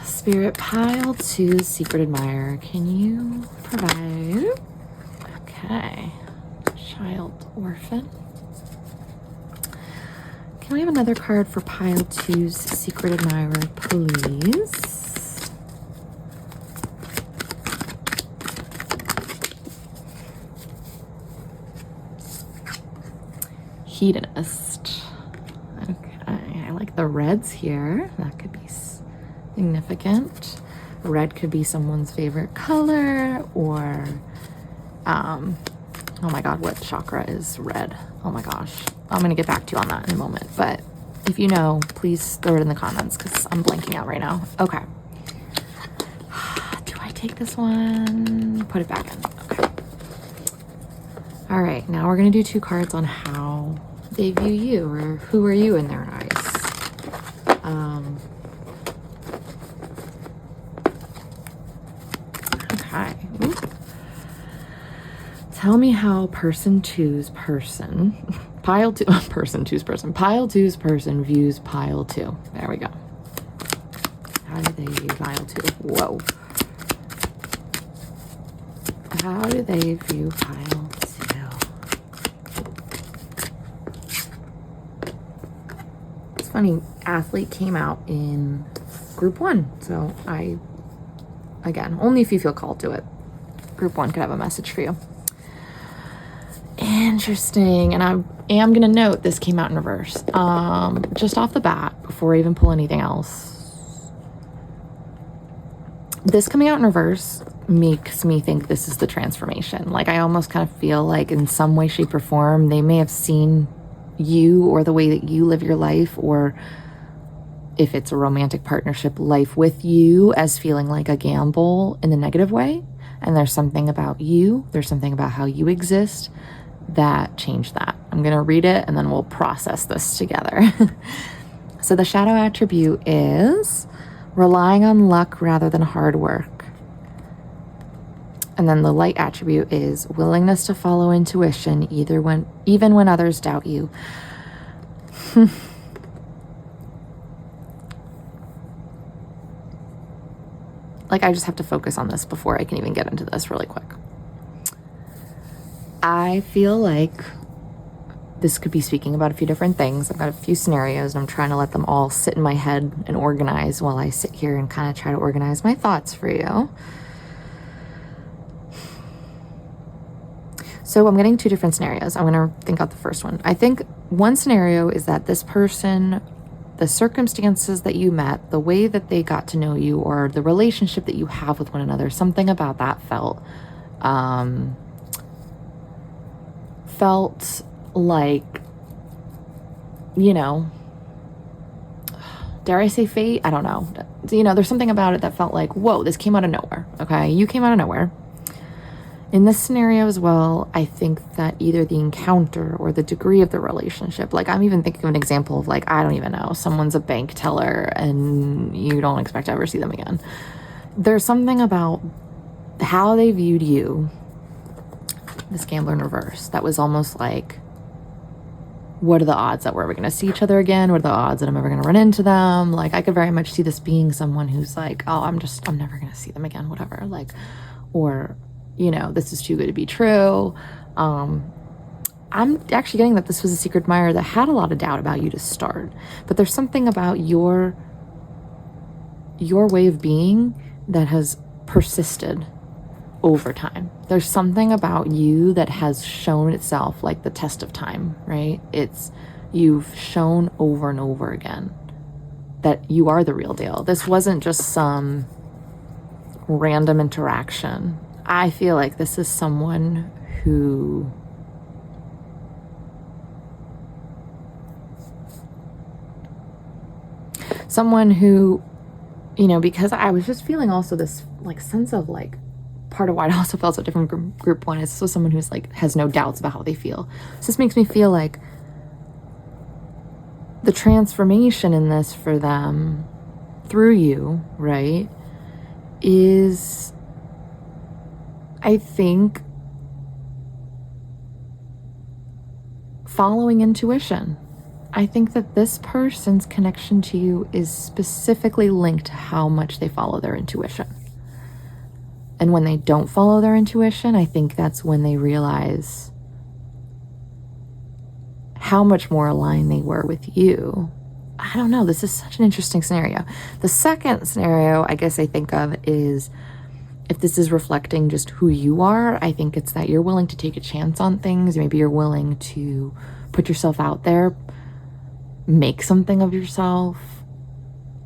Spirit, pile 2, secret admirer, can you provide? Okay, child orphan. Can we have another card for pile 2's secret admirer, please? Hedonist. Okay, I like the reds here. That could be significant. Red could be someone's favorite color, or oh my god, what chakra is red? Oh my gosh, I'm gonna get back to you on that in a moment, but if you know, please throw it in the comments because I'm blanking out right now. Okay, do I take this one, put it back in? Okay, all right, now we're gonna do 2 cards on how they view you, or who are you in their eyes. Okay. Ooh. Tell me how person 2's person, pile 2, person 2's person, pile 2's person views pile 2. There we go. How do they view pile 2? Whoa. How do they view pile 2? It's funny, athlete came out in group 1, so again, only if you feel called to it. Group 1 could have a message for you. Interesting. And I am going to note this came out in reverse. Just off the bat, before I even pull anything else, this coming out in reverse makes me think this is the transformation. Like, I almost kind of feel like in some way, shape, or form, they may have seen you or the way that you live your life, or if it's a romantic partnership, life with you, as feeling like a gamble in the negative way. And there's something about you, there's something about how you exist that changed that. I'm going to read it and then we'll process this together. So the shadow attribute is relying on luck rather than hard work. And then the light attribute is willingness to follow intuition even when others doubt you. Like, I just have to focus on this before I can even get into this really quick. I feel like this could be speaking about a few different things. I've got a few scenarios and I'm trying to let them all sit in my head and organize while I sit here and kind of try to organize my thoughts for you. So I'm getting 2 different scenarios. I'm going to think out the first one. I think one scenario is that this person, the circumstances that you met, the way that they got to know you, or the relationship that you have with one another, something about that felt like, you know, dare I say fate? I don't know. You know, there's something about it that felt like, whoa, this came out of nowhere. Okay, you came out of nowhere. In this scenario as well, I think that either the encounter or the degree of the relationship, like I'm even thinking of an example of like, I don't even know, someone's a bank teller and you don't expect to ever see them again. There's something about how they viewed you this gambler in reverse. That was almost like, what are the odds that we're ever going to see each other again? What are the odds that I'm ever going to run into them? Like, I could very much see this being someone who's like, oh, I'm never going to see them again, whatever. Like, or, you know, this is too good to be true. I'm actually getting that this was a secret admirer that had a lot of doubt about you to start. But there's something about your way of being that has persisted over time. There's something about you that has shown itself like the test of time, right? You've shown over and over again that you are the real deal. This wasn't just some random interaction. I feel like this is someone who you know, because I was just feeling also this like sense of like, part of why I also felt so different from group one is this was someone who's like has no doubts about how they feel. So this makes me feel like the transformation in this for them through you, right, is, I think, following intuition. I think that this person's connection to you is specifically linked to how much they follow their intuition. And when they don't follow their intuition, I think that's when they realize how much more aligned they were with you. I don't know. This is such an interesting scenario. The second scenario I guess I think of is, if this is reflecting just who you are, I think it's that you're willing to take a chance on things. Maybe you're willing to put yourself out there, make something of yourself.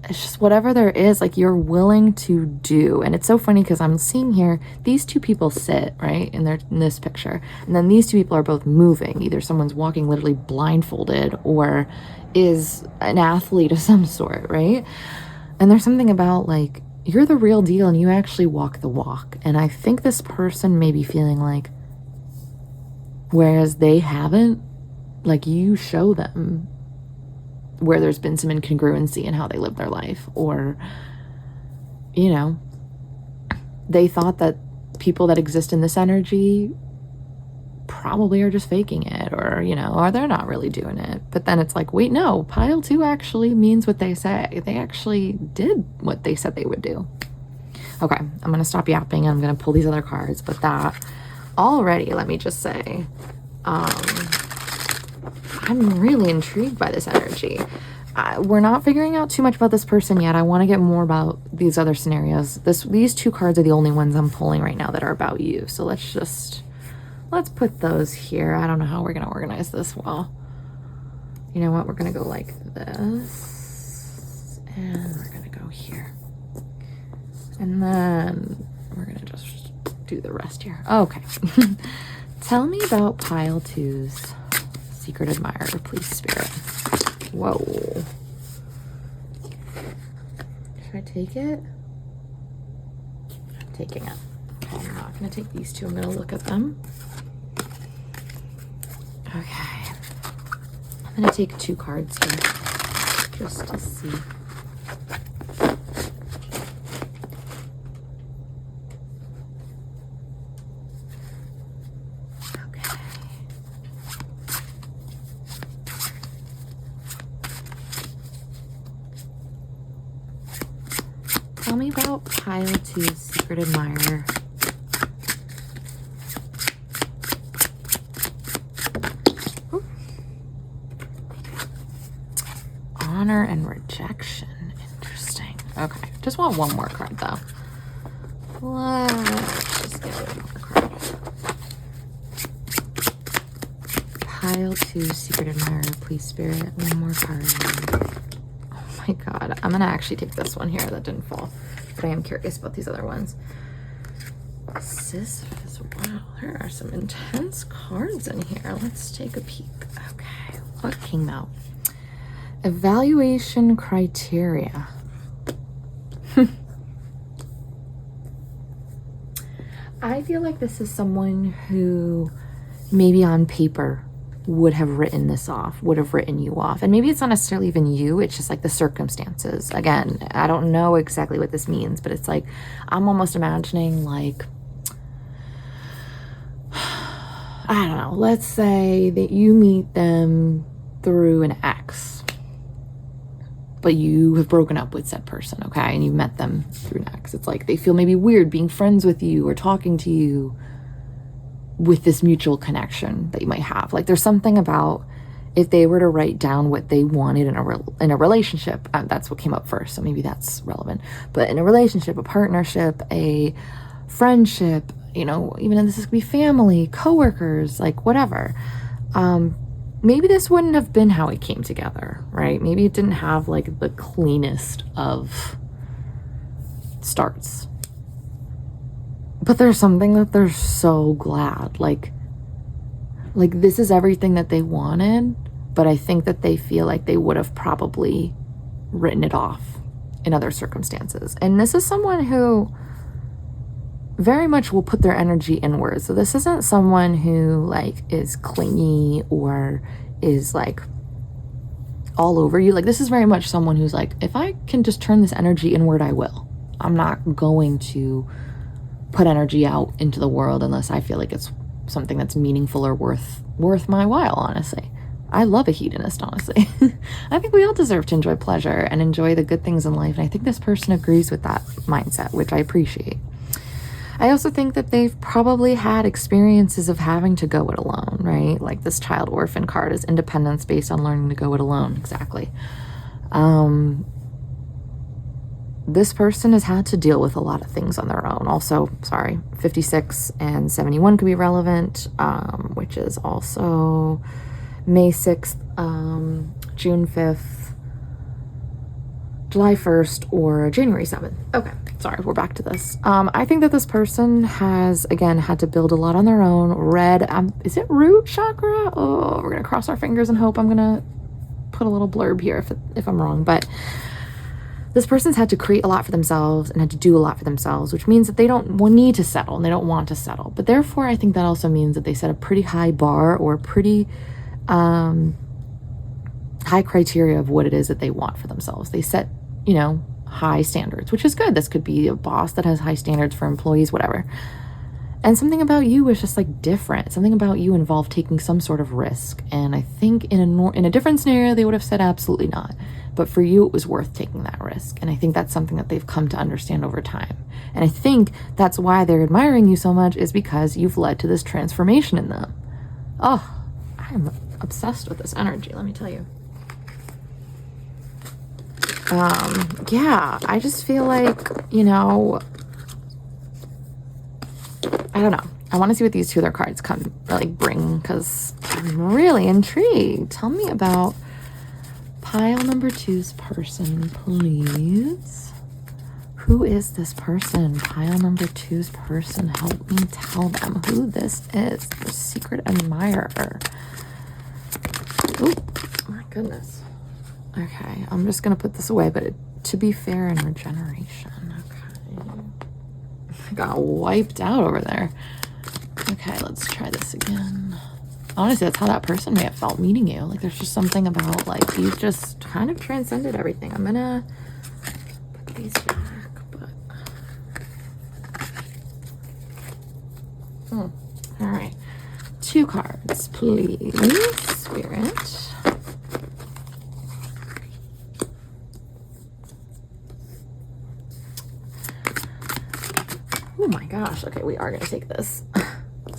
It's just whatever there is, like, you're willing to do. And it's so funny because I'm seeing here, these two people sit, right, in this picture. And then these two people are both moving. Either someone's walking literally blindfolded or is an athlete of some sort, right? And there's something about, like, you're the real deal and you actually walk the walk. And I think this person may be feeling like, whereas they haven't, like, you show them where there's been some incongruency in how they live their life, or, you know, they thought that people that exist in this energy probably are just faking it, or, you know, or they're not really doing it. But then it's like, wait, no, pile 2 actually means what they say. They actually did what they said they would do. Okay, I'm going to stop yapping and I'm going to pull these other cards. But that already, let me just say, I'm really intrigued by this energy. We're not figuring out too much about this person yet. I want to get more about these other scenarios. These 2 cards are the only ones I'm pulling right now that are about you. So let's put those here. I don't know how we're going to organize this well. You know what? We're going to go like this. And we're going to go here. And then we're going to just do the rest here. Okay. Tell me about pile 2's secret admirer, please, Spirit. Whoa. Should I take it? I'm taking it. Okay, I'm not going to take these 2. I'm going to look at them. Okay. I'm going to take 2 cards here just to see. Tell me about pile 2's secret admirer. Ooh. Honor and rejection. Interesting. Okay. Just want one more card, though. Let's just get one more card. Pile 2's secret admirer, please, Spirit. One more card. My God, I'm gonna actually take this one here that didn't fall, but I am curious about these other ones. Sisyphus, wow, there are some intense cards in here. Let's take a peek. Okay, what came out? Evaluation criteria. I feel like this is someone who maybe on paper would have written this off, would have written you off. And maybe it's not necessarily even you, it's just like the circumstances. Again, I don't know exactly what this means, but it's like, I'm almost imagining like I don't know, let's say that you meet them through an ex, but you have broken up with said person, okay? And you met them through an ex. It's like they feel maybe weird being friends with you or talking to you with this mutual connection that you might have. Like there's something about if they were to write down what they wanted in a relationship, that's what came up first, so maybe that's relevant. But in a relationship, a partnership, a friendship, you know, even this could be family, coworkers, like whatever. Maybe this wouldn't have been how it came together, right? Maybe it didn't have like the cleanest of starts. But there's something that they're so glad. Like this is everything that they wanted, but I think that they feel like they would have probably written it off in other circumstances. And this is someone who very much will put their energy inwards. So this isn't someone who like is clingy or is like all over you. Like this is very much someone who's like, if I can just turn this energy inward, I will. I'm not going to put energy out into the world unless I feel like it's something that's meaningful or worth my while, honestly. I love a hedonist, honestly. I think we all deserve to enjoy pleasure and enjoy the good things in life. And I think this person agrees with that mindset, which I appreciate. I also think that they've probably had experiences of having to go it alone, right? Like this child orphan card is independence based on learning to go it alone. Exactly. This person has had to deal with a lot of things on their own. Also, 56 and 71 could be relevant, which is also May 6th, June 5th, July 1st, or January 7th. Okay, sorry, we're back to this. I think that this person has, again, had to build a lot on their own. Red, is it root chakra? Oh, we're going to cross our fingers and hope. I'm going to put a little blurb here if I'm wrong. But this person's had to create a lot for themselves and had to do a lot for themselves, which means that they don't need to settle and they don't want to settle. But therefore, I think that also means that they set a pretty high bar or pretty high criteria of what it is that they want for themselves. They set, you know, high standards, which is good. This could be a boss that has high standards for employees, whatever. And something about you is just like different. Something about you involved taking some sort of risk. And I think in a different scenario, they would have said absolutely not. But for you, it was worth taking that risk. And I think that's something that they've come to understand over time. And I think that's why they're admiring you so much, is because you've led to this transformation in them. Oh, I'm obsessed with this energy, let me tell you. Yeah, I just feel like, you know, I don't know. I want to see what these two other cards bring, because I'm really intrigued. Tell me about pile number 2's person, please. Who is this person? Pile number 2's person. Help me tell them who this is. The secret admirer. Oh, my goodness. Okay, I'm just going to put this away, but to be fair and regeneration. Okay. I got wiped out over there. Okay, let's try this again. Honestly, that's how that person may have felt meeting you. Like, there's just something about, like, you've just kind of transcended everything. I'm going to put these back, but... All right. 2 cards, please, Spirit. Oh my gosh. Okay, we are going to take this.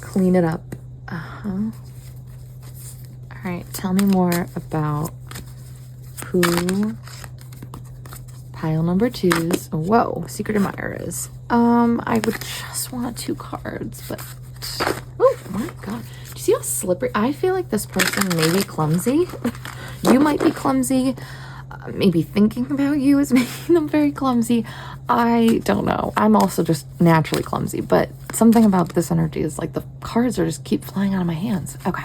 Clean it up. All right, tell me more about who pile number 2's, whoa, secret admirer is. I would just want 2 cards, but, oh my god. Do you see how slippery? I feel like this person may be clumsy. You might be clumsy. Maybe thinking about you is making them very clumsy. I don't know. I'm also just naturally clumsy, but something about this energy is like the cards are just keep flying out of my hands. Okay.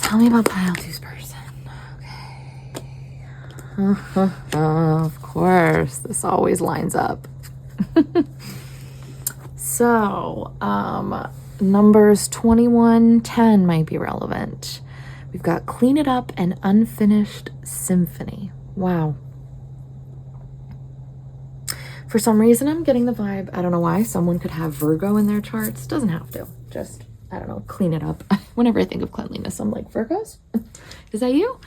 Tell me about pile 2's person. Okay. Of course. This always lines up. So, numbers 2110 might be relevant. We've got Clean It Up and Unfinished Symphony. Wow. For some reason, I'm getting the vibe, I don't know why, someone could have Virgo in their charts. Doesn't have to. just, I don't know, clean it up. Whenever I think of cleanliness, I'm like, Virgos? Is that you?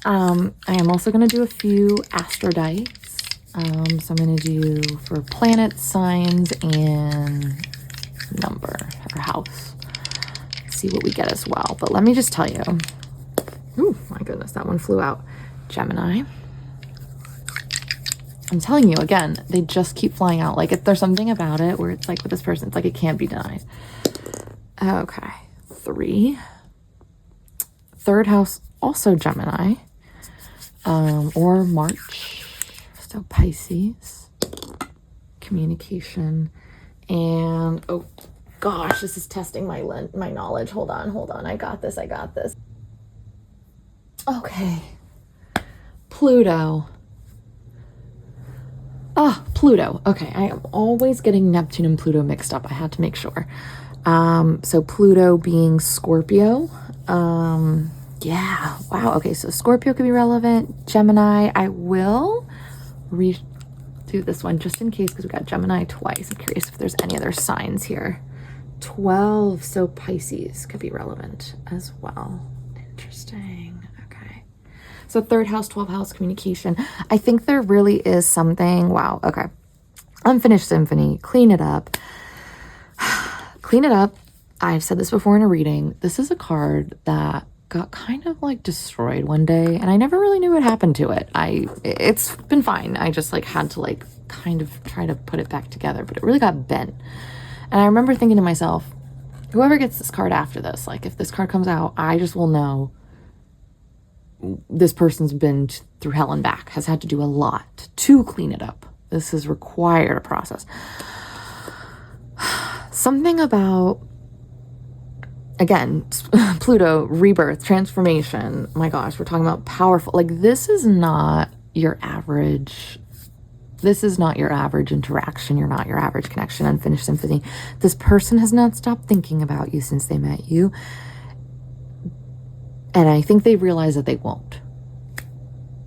I am also going to do a few astrodites. So I'm going to do for planet, signs, and number or house. See what we get as well. But let me just tell you. Oh my goodness, that one flew out. Gemini. I'm telling you, again, they just keep flying out. Like, if there's something about it where it's like with this person, it's like it can't be denied. Okay. 3. Third house, also Gemini. Or March. So Pisces. Communication. And, oh gosh, this is testing my knowledge. Hold on. I got this. Okay. Pluto. Pluto. Okay, I am always getting Neptune and Pluto mixed up. I had to make sure. So Pluto being Scorpio. Yeah, wow. Okay, so Scorpio could be relevant. Gemini, I will redo this one just in case because we got Gemini twice. I'm curious if there's any other signs here. 12, so Pisces could be relevant as well. Interesting. Okay. So 3rd house, 12th house, communication. I think there really is something. Wow. Okay. Unfinished symphony. Clean it up. Clean it up. I've said this before in a reading. This is a card that got kind of like destroyed one day and I never really knew what happened to it. It's been fine. I just like had to like kind of try to put it back together, but it really got bent. And I remember thinking to myself, whoever gets this card after this, like if this card comes out, I just will know this person's been through hell and back, has had to do a lot to clean it up. This has required a process. Something about, again, Pluto, rebirth, transformation. My gosh, we're talking about powerful. Like, this is not your average. This is not your average interaction. You're not your average connection. Unfinished symphony. This person has not stopped thinking about you since they met you. And I think they realize that they won't.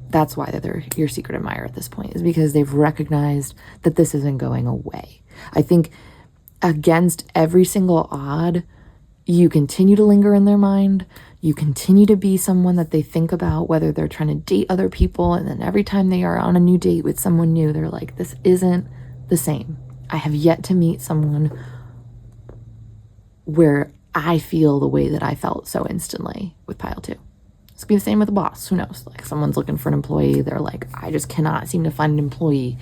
That's why they're your secret admirer at this point, is because they've recognized that this isn't going away. I think against every single odd, you continue to linger in their mind. You continue to be someone that they think about, whether they're trying to date other people. And then every time they are on a new date with someone new, they're like, this isn't the same. I have yet to meet someone where I feel the way that I felt so instantly with pile 2. It's gonna be the same with a boss. Who knows? Like, someone's looking for an employee. They're like, I just cannot seem to find an employee.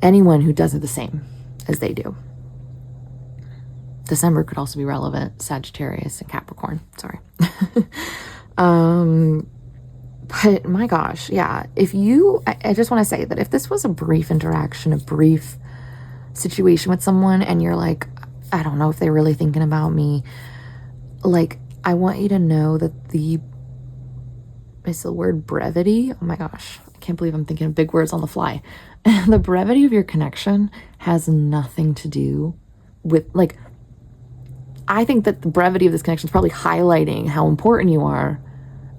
Anyone who does it the same as they do. December could also be relevant. Sagittarius and Capricorn. Sorry. But my gosh, yeah. I just want to say that if this was a brief interaction, a brief situation with someone, and you're like, I don't know if they're really thinking about me. Like, I want you to know that it's the word brevity. Oh my gosh. I can't believe I'm thinking of big words on the fly. The brevity of your connection has nothing to do with, like, I think that the brevity of this connection is probably highlighting how important you are.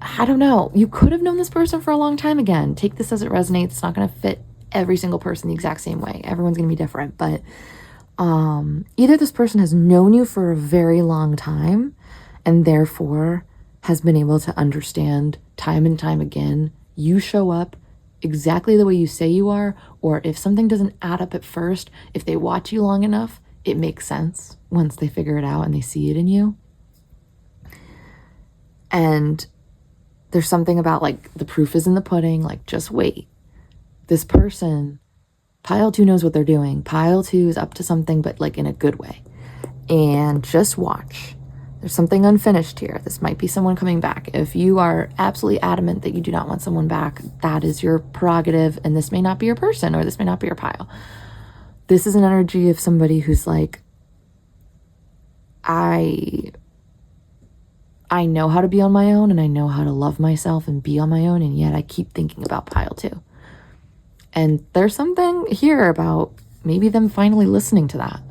I don't know. You could have known this person for a long time. Again, take this as it resonates. It's not going to fit every single person the exact same way. Everyone's going to be different. But either this person has known you for a very long time and therefore has been able to understand time and time again, you show up exactly the way you say you are, or if something doesn't add up at first, if they watch you long enough, it makes sense once they figure it out and they see it in you. And there's something about, like, the proof is in the pudding. Like, just wait. This person, pile 2 knows what they're doing. Pile 2 is up to something, but like in a good way. And just watch. There's something unfinished here. This might be someone coming back. If you are absolutely adamant that you do not want someone back, that is your prerogative. And this may not be your person, or this may not be your pile. This is an energy of somebody who's like, I know how to be on my own, and I know how to love myself and be on my own, and yet I keep thinking about pile 2. And there's something here about maybe them finally listening to that.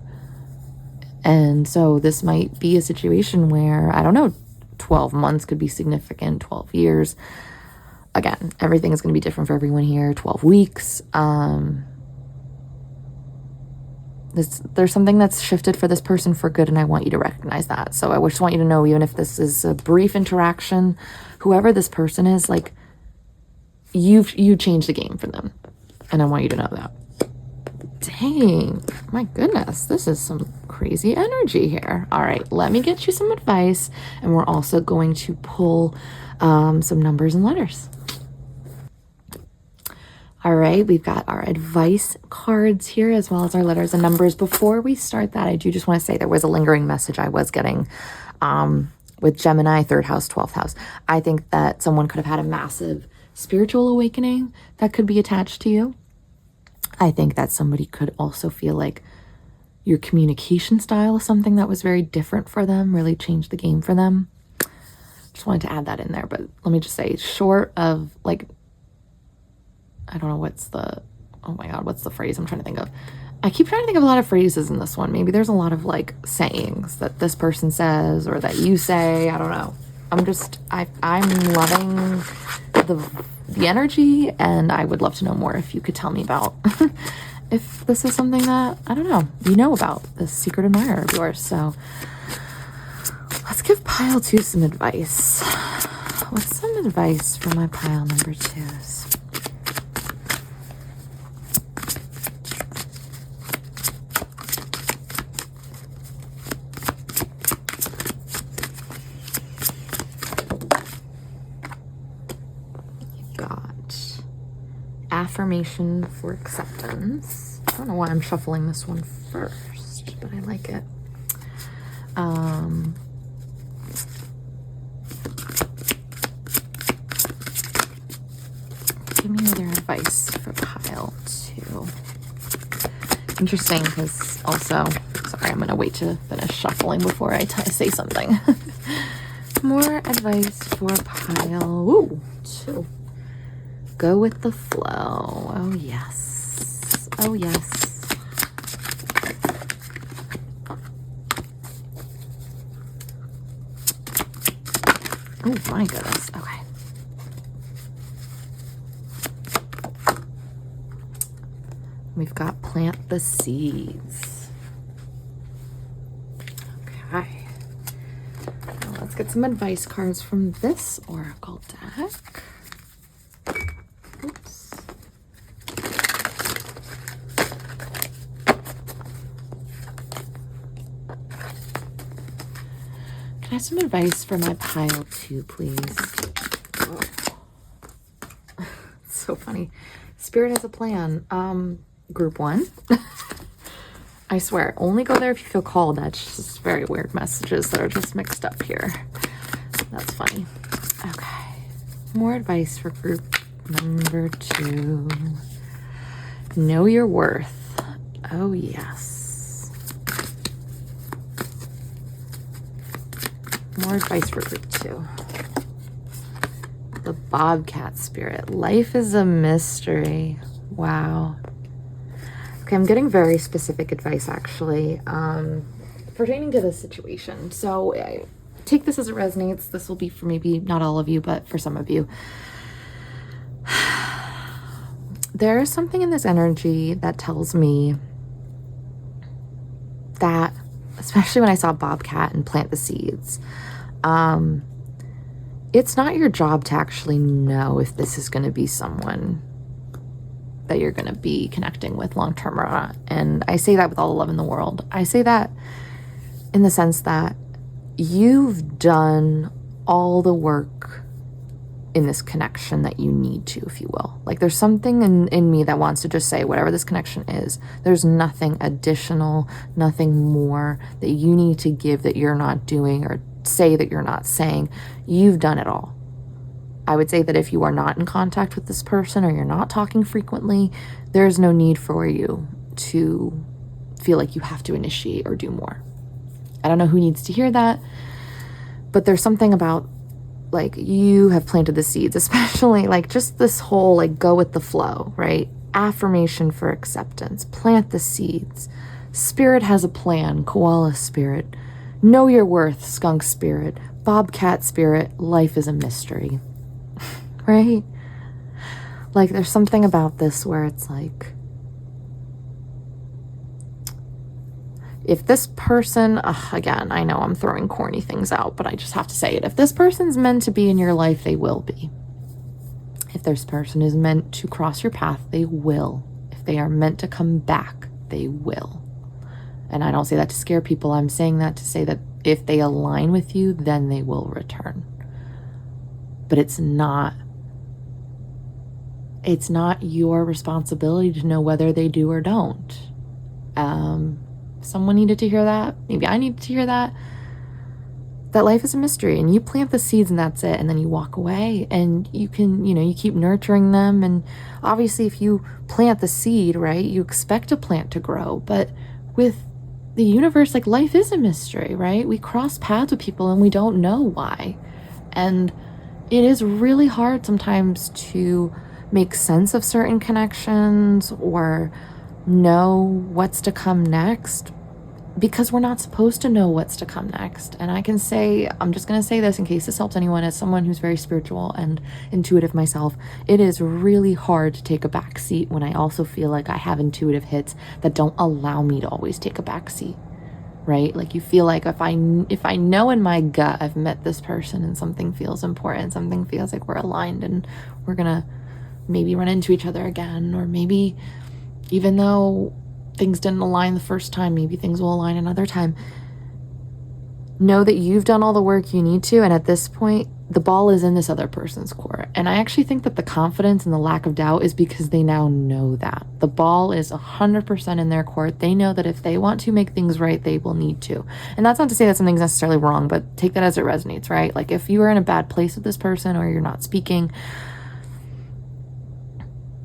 And so this might be a situation where, I don't know, 12 months could be significant, 12 years. Again, everything is going to be different for everyone here. 12 weeks. There's something that's shifted for this person for good, and I want you to recognize that. So I just want you to know, even if this is a brief interaction, whoever this person is, like, you changed the game for them. And I want you to know that. Dang, my goodness, this is some crazy energy here. All right, let me get you some advice, and we're also going to pull some numbers and letters. All right, we've got our advice cards here as well as our letters and numbers. Before we start that, I do just want to say there was a lingering message I was getting with Gemini, 3rd house, 12th house. I think that someone could have had a massive spiritual awakening that could be attached to you. I think that somebody could also feel like your communication style is something that was very different for them, really changed the game for them. Just wanted to add that in there, but let me just say, short of like, I don't know what's the, oh my God, what's the phrase I'm trying to think of? I keep trying to think of a lot of phrases in this one. Maybe there's a lot of like sayings that this person says or that you say. I don't know. I'm loving the energy, and I would love to know more if you could tell me about if this is something that, I don't know, you know about this secret admirer of yours. So let's give pile 2 some advice. What's some advice for my pile number 2s? Affirmation for acceptance. I don't know why I'm shuffling this one first, but I like it. Give me other advice for pile 2. Interesting, because also, sorry, I'm going to wait to finish shuffling before I say something. More advice for pile 2. Go with the flow. Oh, yes. Oh, yes. Oh, my goodness. Okay. We've got plant the seeds. Okay. Now let's get some advice cards from this oracle deck. Oops. Can I have some advice for my pile 2, please? Oh. It's so funny. Spirit has a plan. Group 1. I swear, only go there if you feel called. That's just very weird messages that are just mixed up here. That's funny. Okay. More advice for group number 2. Know your worth. Oh, yes. More advice for group 2. The Bobcat Spirit. Life is a mystery. Wow. Okay, I'm getting very specific advice, actually, pertaining to this situation. So take this as it resonates. This will be for maybe not all of you, but for some of you. There is something in this energy that tells me that, especially when I saw Bobcat and plant the seeds, it's not your job to actually know if this is going to be someone that you're going to be connecting with long-term or not. And I say that with all the love in the world. I say that in the sense that you've done all the work in this connection that you need to, if you will. Like, there's something in me that wants to just say, whatever this connection is, there's nothing additional, nothing more that you need to give that you're not doing or say that you're not saying. You've done it all. I would say that if you are not in contact with this person or you're not talking frequently, there's no need for you to feel like you have to initiate or do more. I don't know who needs to hear that, but there's something about, like, you have planted the seeds, especially like just this whole, like, go with the flow, right? Affirmation for acceptance, plant the seeds. Spirit has a plan, koala spirit. Know your worth, skunk spirit. Bobcat spirit, life is a mystery. Right? Like, there's something about this where it's like, If this person, again, I know I'm throwing corny things out, but I just have to say it. If this person's meant to be in your life, they will be. If this person is meant to cross your path, they will. If they are meant to come back, they will. And I don't say that to scare people. I'm saying that to say that if they align with you, then they will return. But it's not your responsibility to know whether they do or don't. Someone needed to hear that. Maybe I needed to hear that. That life is a mystery, and you plant the seeds and that's it. And then you walk away, and you can, you keep nurturing them. And obviously if you plant the seed, right, you expect a plant to grow. But with the universe, like, life is a mystery, right? We cross paths with people and we don't know why. And it is really hard sometimes to make sense of certain connections or know what's to come next, because we're not supposed to know what's to come next. And I'm just going to say this in case this helps anyone, as someone who's very spiritual and intuitive myself, it is really hard to take a back seat when I also feel like I have intuitive hits that don't allow me to always take a back seat, right? Like, you feel like if I know in my gut I've met this person and something feels important, something feels like we're aligned and we're going to maybe run into each other again, or maybe even though things didn't align the first time, maybe things will align another time. Know that you've done all the work you need to, and at this point, the ball is in this other person's court. And I actually think that the confidence and the lack of doubt is because they now know that. The ball is 100% in their court. They know that if they want to make things right, they will need to. And that's not to say that something's necessarily wrong, but take that as it resonates, right? Like, if you are in a bad place with this person or you're not speaking,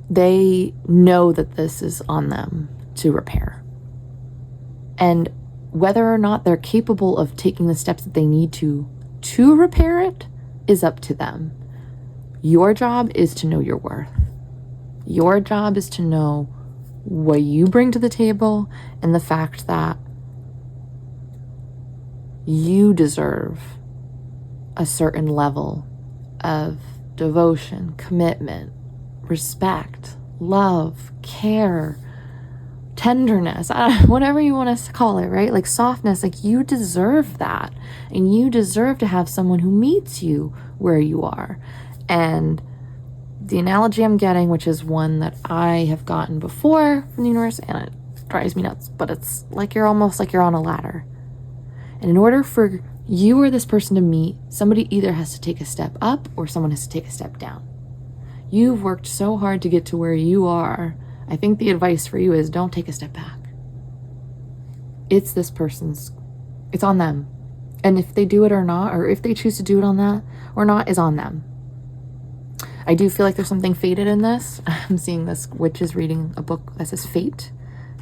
they know that this is on them to repair. And whether or not they're capable of taking the steps that they need to repair it is up to them. Your job is to know your worth. Your job is to know what you bring to the table, and the fact that you deserve a certain level of devotion, commitment, respect, love, care, tenderness, whatever you want to call it, right? Like, softness, like, you deserve that. And you deserve to have someone who meets you where you are. And the analogy I'm getting, which is one that I have gotten before from the universe, and it drives me nuts, but it's like you're almost like you're on a ladder. And in order for you or this person to meet, somebody either has to take a step up or someone has to take a step down. You've worked so hard to get to where you are. I think the advice for you is don't take a step back. It's this person's, it's on them. And if they do it or not, or if they choose to do it on that or not, is on them. I do feel like there's something fated in this. I'm seeing this witch is reading a book that says Fate,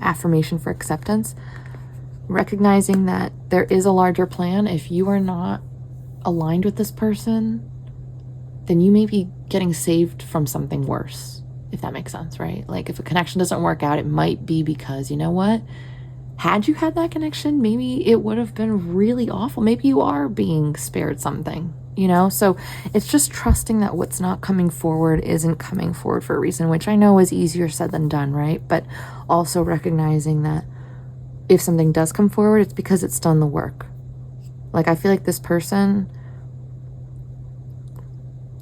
Affirmation for Acceptance. Recognizing that there is a larger plan. If you are not aligned with this person, then you may be getting saved from something worse, if that makes sense, right? Like, if a connection doesn't work out, it might be because, you know what? Had you had that connection, maybe it would have been really awful. Maybe you are being spared something, you know? So it's just trusting that what's not coming forward isn't coming forward for a reason, which I know is easier said than done, right? But also recognizing that if something does come forward, it's because it's done the work. Like, I feel like this person,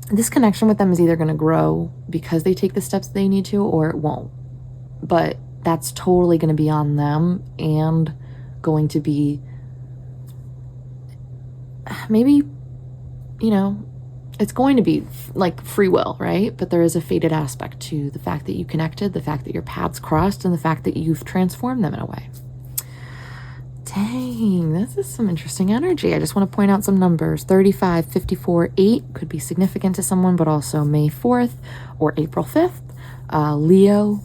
this connection with them is either going to grow because they take the steps they need to, or it won't. But that's totally going to be on them, and going to be maybe, you know, it's going to be like free will, right? But there is a fated aspect to the fact that you connected, the fact that your paths crossed, and the fact that you've transformed them in a way. Dang, this is some interesting energy. I just want to point out some numbers. 35, 54, 8 could be significant to someone, but also May 4th or April 5th. Leo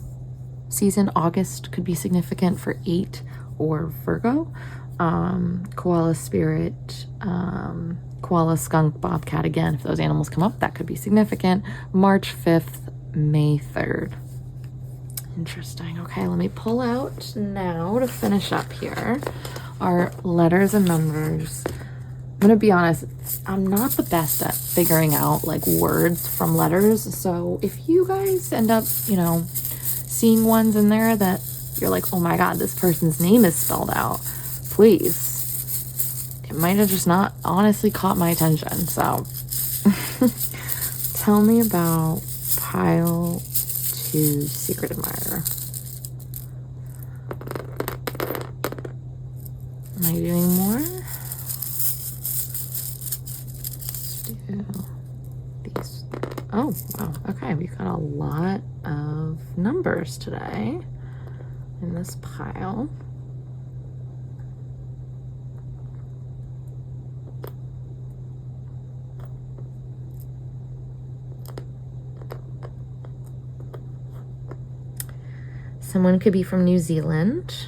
season, August, could be significant for 8 or Virgo. Koala spirit, koala, skunk, bobcat, again, if those animals come up, that could be significant. March 5th, May 3rd. Interesting. Okay, let me pull out now to finish up here our letters and numbers. I'm going to be honest, I'm not the best at figuring out like words from letters. So if you guys end up, you know, seeing ones in there that you're like, oh my God, this person's name is spelled out, please. It might have just not honestly caught my attention. So tell me about pile 2 secret admirer. Am I doing more? Let's do these. Oh, wow. Okay, we've got a lot of numbers today in this pile. Someone could be from New Zealand.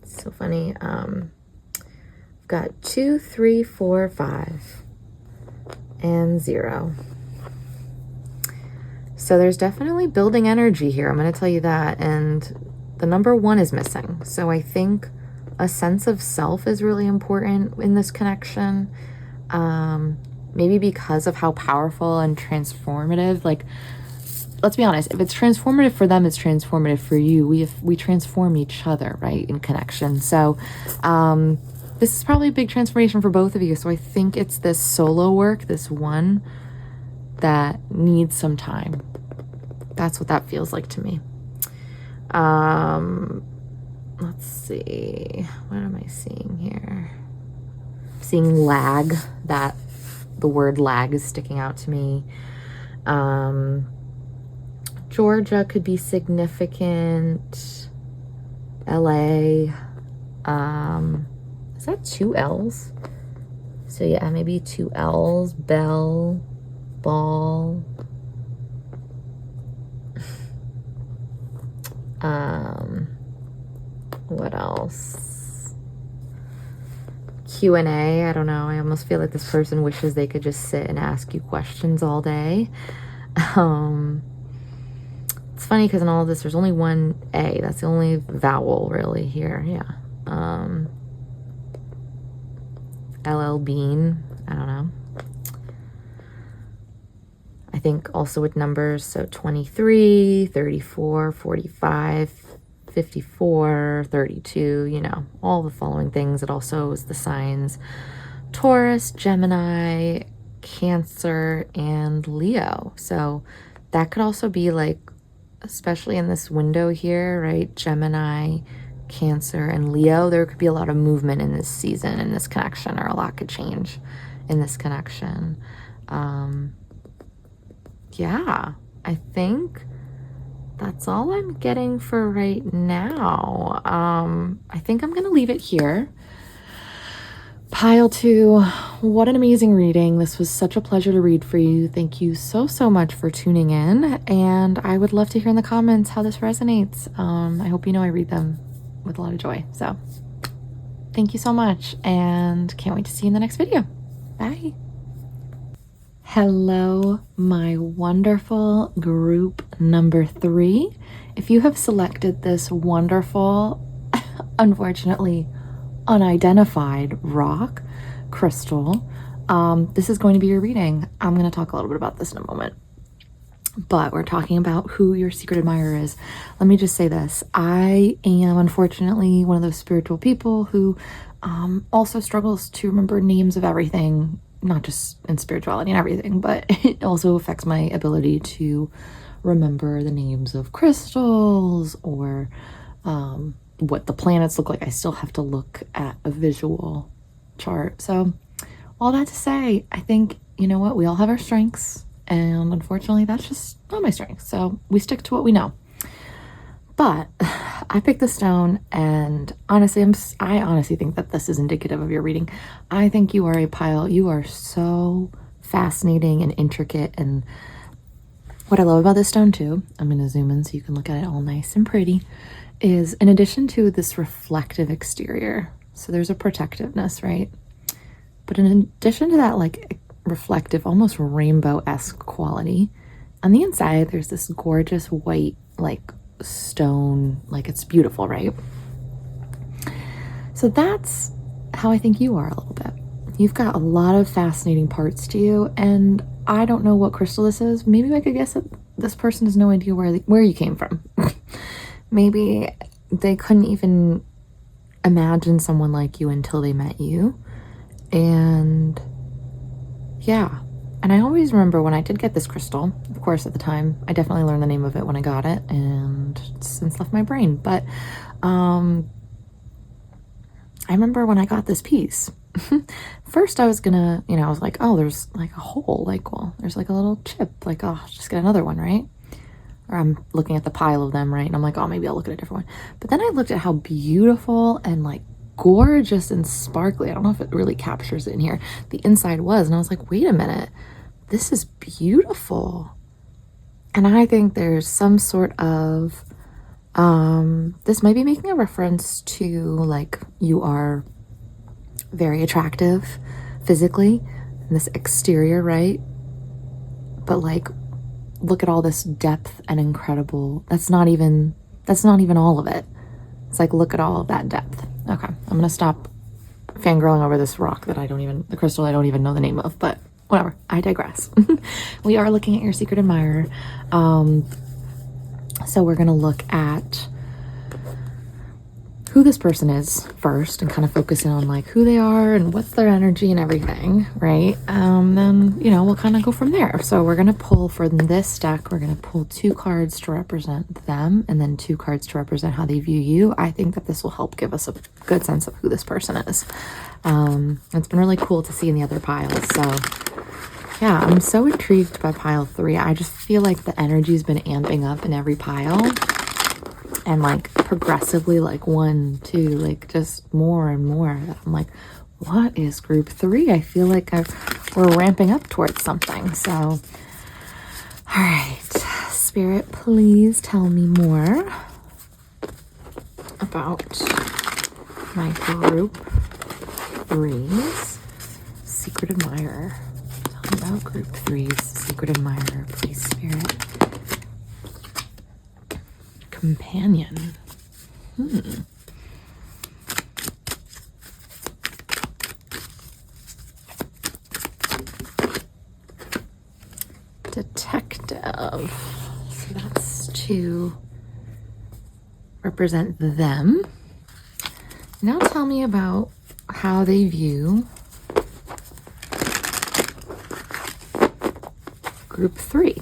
So funny. I've got 2, 3, 4, 5, and 0. So there's definitely building energy here. I'm going to tell you that. And the number 1 is missing. So I think a sense of self is really important in this connection. Maybe because of how powerful and transformative, like, let's be honest, if it's transformative for them, it's transformative for you. We transform each other, right, in connection. So this is probably a big transformation for both of you. So I think it's this solo work, this one, that needs some time. That's what that feels like to me. Let's see. What am I seeing here? I'm seeing lag. That the word lag is sticking out to me. Georgia could be significant. LA. Is that 2 L's? So yeah, maybe 2 L's. Bell. Ball. What else? Q&A. I don't know. I almost feel like this person wishes they could just sit and ask you questions all day. It's funny because in all of this, there's only one A. That's the only vowel really here. Yeah. LL Bean. I don't know. I think also with numbers, so 23, 34, 45, 54, 32, you know, all the following things. It also is the signs Taurus, Gemini, Cancer, and Leo. So that could also be like, especially in this window here, right? Gemini, Cancer, and Leo. There could be a lot of movement in this season, in this connection, or a lot could change in this connection. Yeah, I think that's all I'm getting for right now. I think I'm going to leave it here. Pile 2, what an amazing reading. This was such a pleasure to read for you. Thank you so, so much for tuning in. And I would love to hear in the comments how this resonates. I hope you know I read them with a lot of joy. So thank you so much and can't wait to see you in the next video. Bye. Hello, my wonderful group number 3. If you have selected this wonderful, unfortunately unidentified rock crystal, this is going to be your reading. I'm going to talk a little bit about this in a moment, but we're talking about who your secret admirer is. Let me just say this. I am unfortunately one of those spiritual people who also struggles to remember names of everything, not just in spirituality and everything, but it also affects my ability to remember the names of crystals or what the planets look like. I still have to look at a visual chart. So all that to say, I think, you know what, we all have our strengths, and unfortunately that's just not my strength. So we stick to what we know. But I picked the stone, and honestly, I honestly think that this is indicative of your reading. I think you are a pile. You are so fascinating and intricate. And what I love about this stone too, I'm going to zoom in so you can look at it all nice and pretty, is in addition to this reflective exterior, so there's a protectiveness, right? But in addition to that, like reflective, almost rainbow-esque quality, on the inside, there's this gorgeous white, like stone, like it's beautiful, right? So that's how I think you are a little bit. you've got a lot of fascinating parts to you, and I don't know what crystal this is. Maybe I could guess that this person has no idea where you came from. Maybe they couldn't even imagine someone like you until they met you. And yeah, and I always remember when I did get this crystal, of course at the time, I definitely learned the name of it when I got it, and it's since left my brain. But I remember when I got this piece, first I was gonna, I was like, oh, there's like a hole, like, well, there's like a little chip, like, oh, just get another one, right? Or I'm looking at the pile of them, right? And I'm like, oh, maybe I'll look at a different one. But then I looked at how beautiful and like gorgeous and sparkly, I don't know if it really captures it in here, the inside was, and I was like, wait a minute, this is beautiful. And I think there's some sort of this might be making a reference to like you are very attractive physically in this exterior, right? But like look at all this depth and incredible, that's not even all of it. It's like, look at all of that depth. Okay, I'm gonna stop fangirling over this rock that the crystal I don't even know the name of, but whatever, I digress. We are looking at your secret admirer. So we're gonna look at who this person is first and kind of focus in on like who they are and what's their energy and everything, right? Then, we'll kind of go from there. So we're going to pull for this deck, we're going to pull 2 cards to represent them and then 2 cards to represent how they view you. I think that this will help give us a good sense of who this person is. It's been really cool to see in the other piles. So yeah, I'm so intrigued by pile 3. I just feel like the energy's been amping up in every pile. And like progressively, like 1, 2, like just more and more. I'm like, what is group 3? I feel like we're ramping up towards something. So, all right, Spirit, please tell me more about my group 3's secret admirer. Tell me about group 3's secret admirer, please, Spirit. Companion. Detective. So that's to represent them. Now tell me about how they view group 3.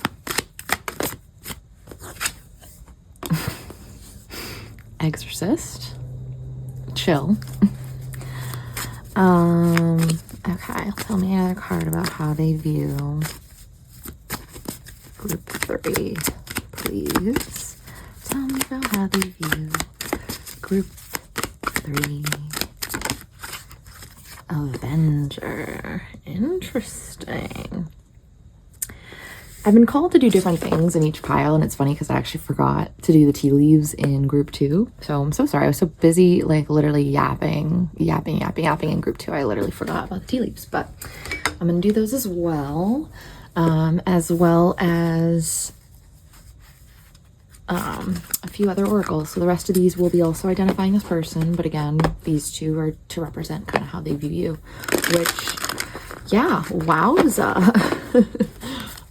Exorcist. Chill. Okay, tell me another card about how they view group 3, please. Tell me about how they view group 3. Avenger. Interesting. I've been called to do different things in each pile, and it's funny because I actually forgot to do the tea leaves in group 2. So I'm so sorry. I was so busy, like literally yapping in group 2. I literally forgot about the tea leaves, but I'm going to do those as well as a few other oracles. So the rest of these will be also identifying this person, but again, these 2 are to represent kind of how they view you, which, yeah, wowza.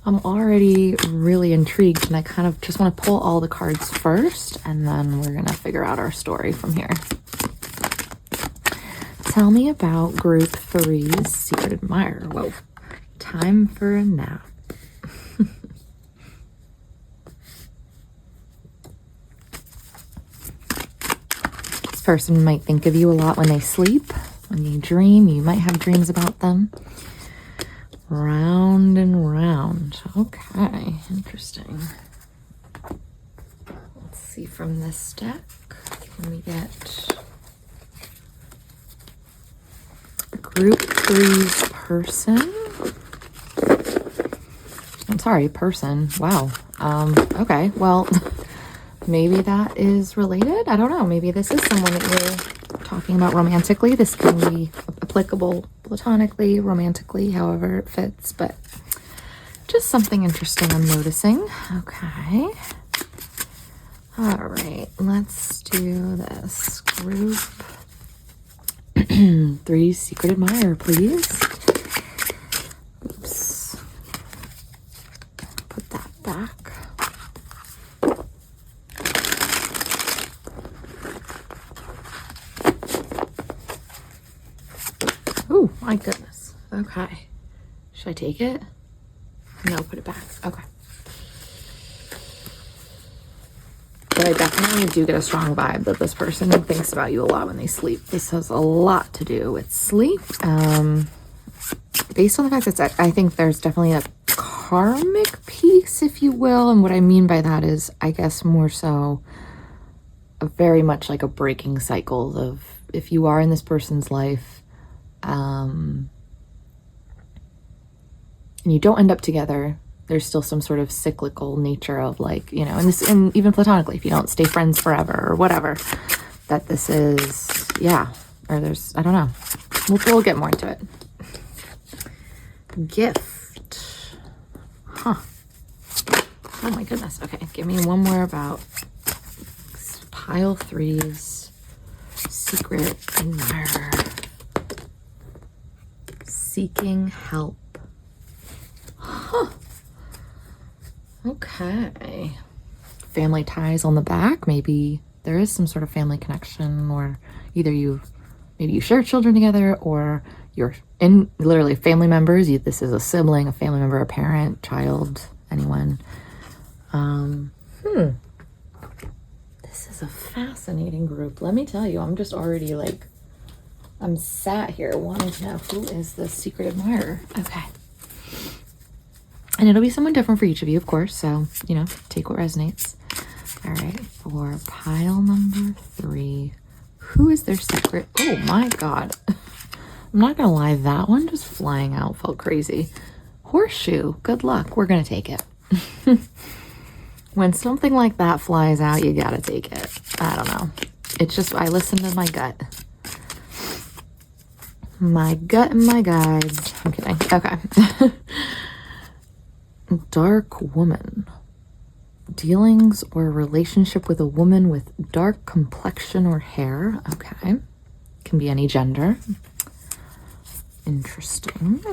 I'm already really intrigued, and I kind of just want to pull all the cards first, and then we're going to figure out our story from here. Tell me about group 3's secret admirer. Whoa, time for a nap. This person might think of you a lot when they sleep, when you dream. You might have dreams about them. Round and round. Okay, interesting. Let's see from this deck. Can we get group 3's person? I'm sorry, person. Wow. Okay, well, maybe that is related. I don't know. Maybe this is someone that you're talking about romantically. This can be applicable platonically, romantically, however it fits, but just something interesting I'm noticing. Okay. All right, let's do this. Group 3 3's secret admirer, please. Oops. Put that back. Oh, my goodness. Okay. Should I take it? No, put it back. Okay. But I definitely do get a strong vibe that this person thinks about you a lot when they sleep. This has a lot to do with sleep. Based on the fact that I think there's definitely a karmic piece, if you will. And what I mean by that is, I guess, more so very much like a breaking cycle of if you are in this person's life, and you don't end up together, there's still some sort of cyclical nature of like, you know, and even platonically, if you don't stay friends forever or whatever, that this is, yeah, or there's, I don't know. We'll get more into it. Gift. Huh. Oh my goodness. Okay, give me one more about pile 3's secret admirer. Seeking help. Huh. Okay. Family ties on the back. Maybe there is some sort of family connection, or either maybe you share children together, or you're in literally family members. This is a sibling, a family member, a parent, child, anyone. This is a fascinating group. Let me tell you, I'm just already like, I'm sat here wanting to know who is the secret admirer. Okay. And it'll be someone different for each of you, of course. So, you know, take what resonates. All right. For pile number 3, who is their secret? Oh my God. I'm not going to lie. That one just flying out felt crazy. Horseshoe. Good luck. We're going to take it. When something like that flies out, you got to take it. I don't know. It's just, I listen to my gut. My gut and my guides. I'm kidding. Okay. Dark woman. Dealings or relationship with a woman with dark complexion or hair. Okay. Can be any gender. Interesting.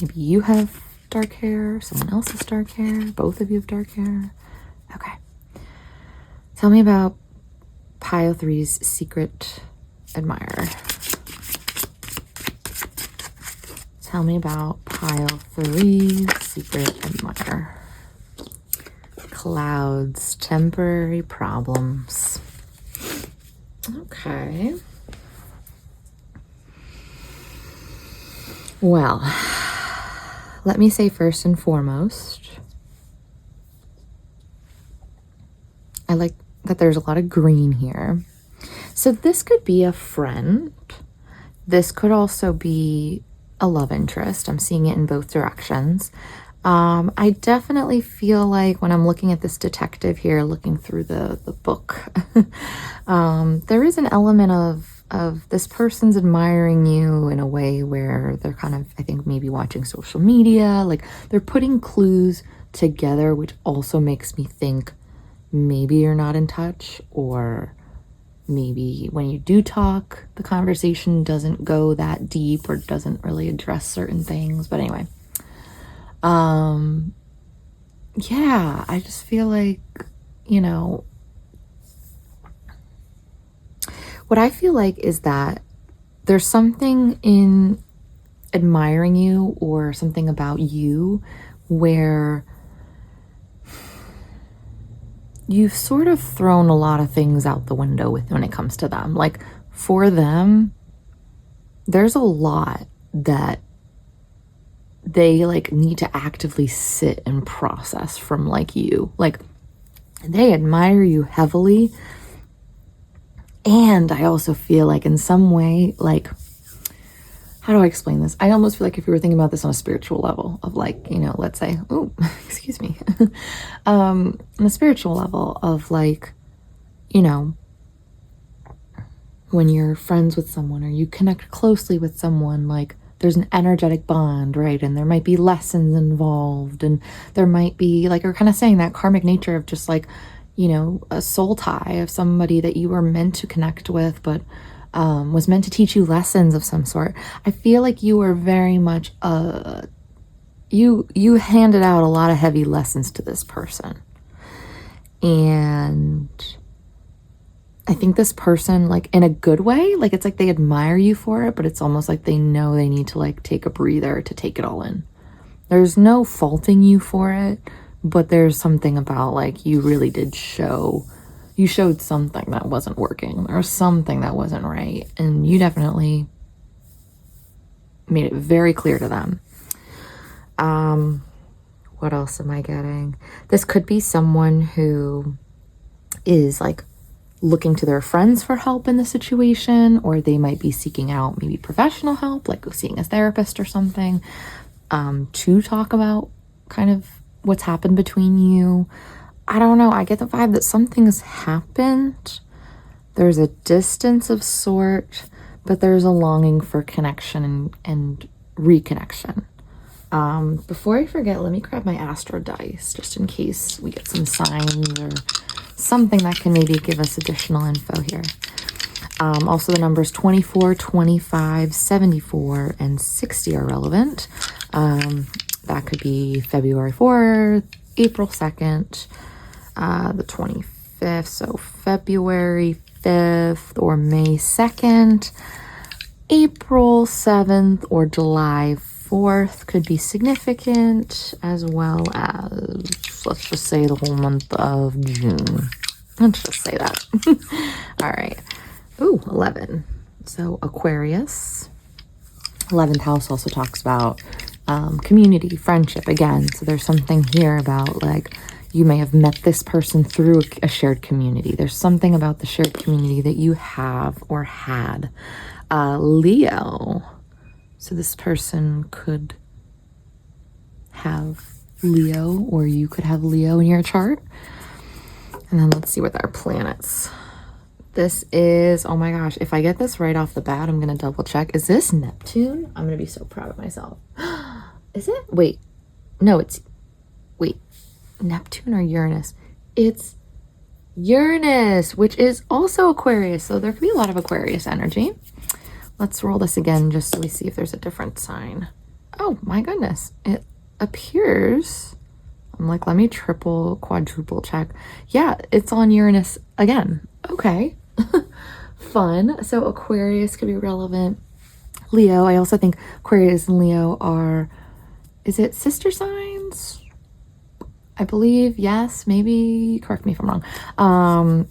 Maybe you have dark hair, someone else has dark hair, both of you have dark hair. Okay. Tell me about pile 3's secret admirer. Tell me about pile 3's secret admirer. Clouds, temporary problems. Okay. Well, let me say first and foremost, I like that there's a lot of green here. So this could be a friend. This could also be a love interest. I'm seeing it in both directions. I definitely feel like when I'm looking at this detective here, looking through the book, there is an element of this person's admiring you in a way where they're kind of, I think, maybe watching social media, like they're putting clues together, which also makes me think maybe you're not in touch, or maybe when you do talk, the conversation doesn't go that deep or doesn't really address certain things. But anyway, yeah, I just feel like, you know, what I feel like is that there's something in admiring you or something about you where you've sort of thrown a lot of things out the window when it comes to them. Like for them, there's a lot that they like need to actively sit and process from like you. Like they admire you heavily. And I also feel like in some way, like, how do I explain this? I almost feel like if you were thinking about this on a spiritual level of like, you know, let's say, oh, excuse me, on a spiritual level of like, you know, when you're friends with someone or you connect closely with someone, like there's an energetic bond, right? And there might be lessons involved, and there might be like, you're kind of saying that karmic nature of just like, you know, a soul tie of somebody that you were meant to connect with, but was meant to teach you lessons of some sort. I feel like you were very much, you handed out a lot of heavy lessons to this person. And I think this person, like in a good way, like it's like they admire you for it, but it's almost like they know they need to like take a breather to take it all in. There's no faulting you for it, but there's something about like you really did show, you showed something that wasn't working or something that wasn't right. And you definitely made it very clear to them. What else am I getting? This could be someone who is like looking to their friends for help in the situation, or they might be seeking out maybe professional help, like seeing a therapist or something, to talk about kind of what's happened between you. I don't know. I get the vibe that something has happened. There's a distance of sort, but there's a longing for connection and reconnection. Before I forget, let me grab my astro dice just in case we get some signs or something that can maybe give us additional info here. Also, the numbers 24, 25, 74, and 60 are relevant. That could be February 4th, April 2nd, the 25th, so February 5th or May 2nd, April 7th or July 4th could be significant, as well as, let's just say, the whole month of June. Let's just say that. All right. Ooh, 11. So Aquarius. 11th house also talks about community, friendship again. So there's something here about like you may have met this person through a shared community. There's something about the shared community that you have or had. Leo. So this person could have Leo, or you could have Leo in your chart. And then let's see what our planets. This is, oh my gosh, if I get this right off the bat, I'm going to double check. Is this Neptune? I'm going to be so proud of myself. Is it? Wait. No, it's, wait, Neptune or Uranus? It's Uranus, which is also Aquarius. So there could be a lot of Aquarius energy. Let's roll this again just so we see if there's a different sign. Oh my goodness. It appears, I'm like, let me triple, quadruple check. Yeah, it's on Uranus again. Okay. Fun. So Aquarius could be relevant. Leo, I also think Aquarius and Leo are, is it sister signs? I believe, yes, maybe, correct me if I'm wrong.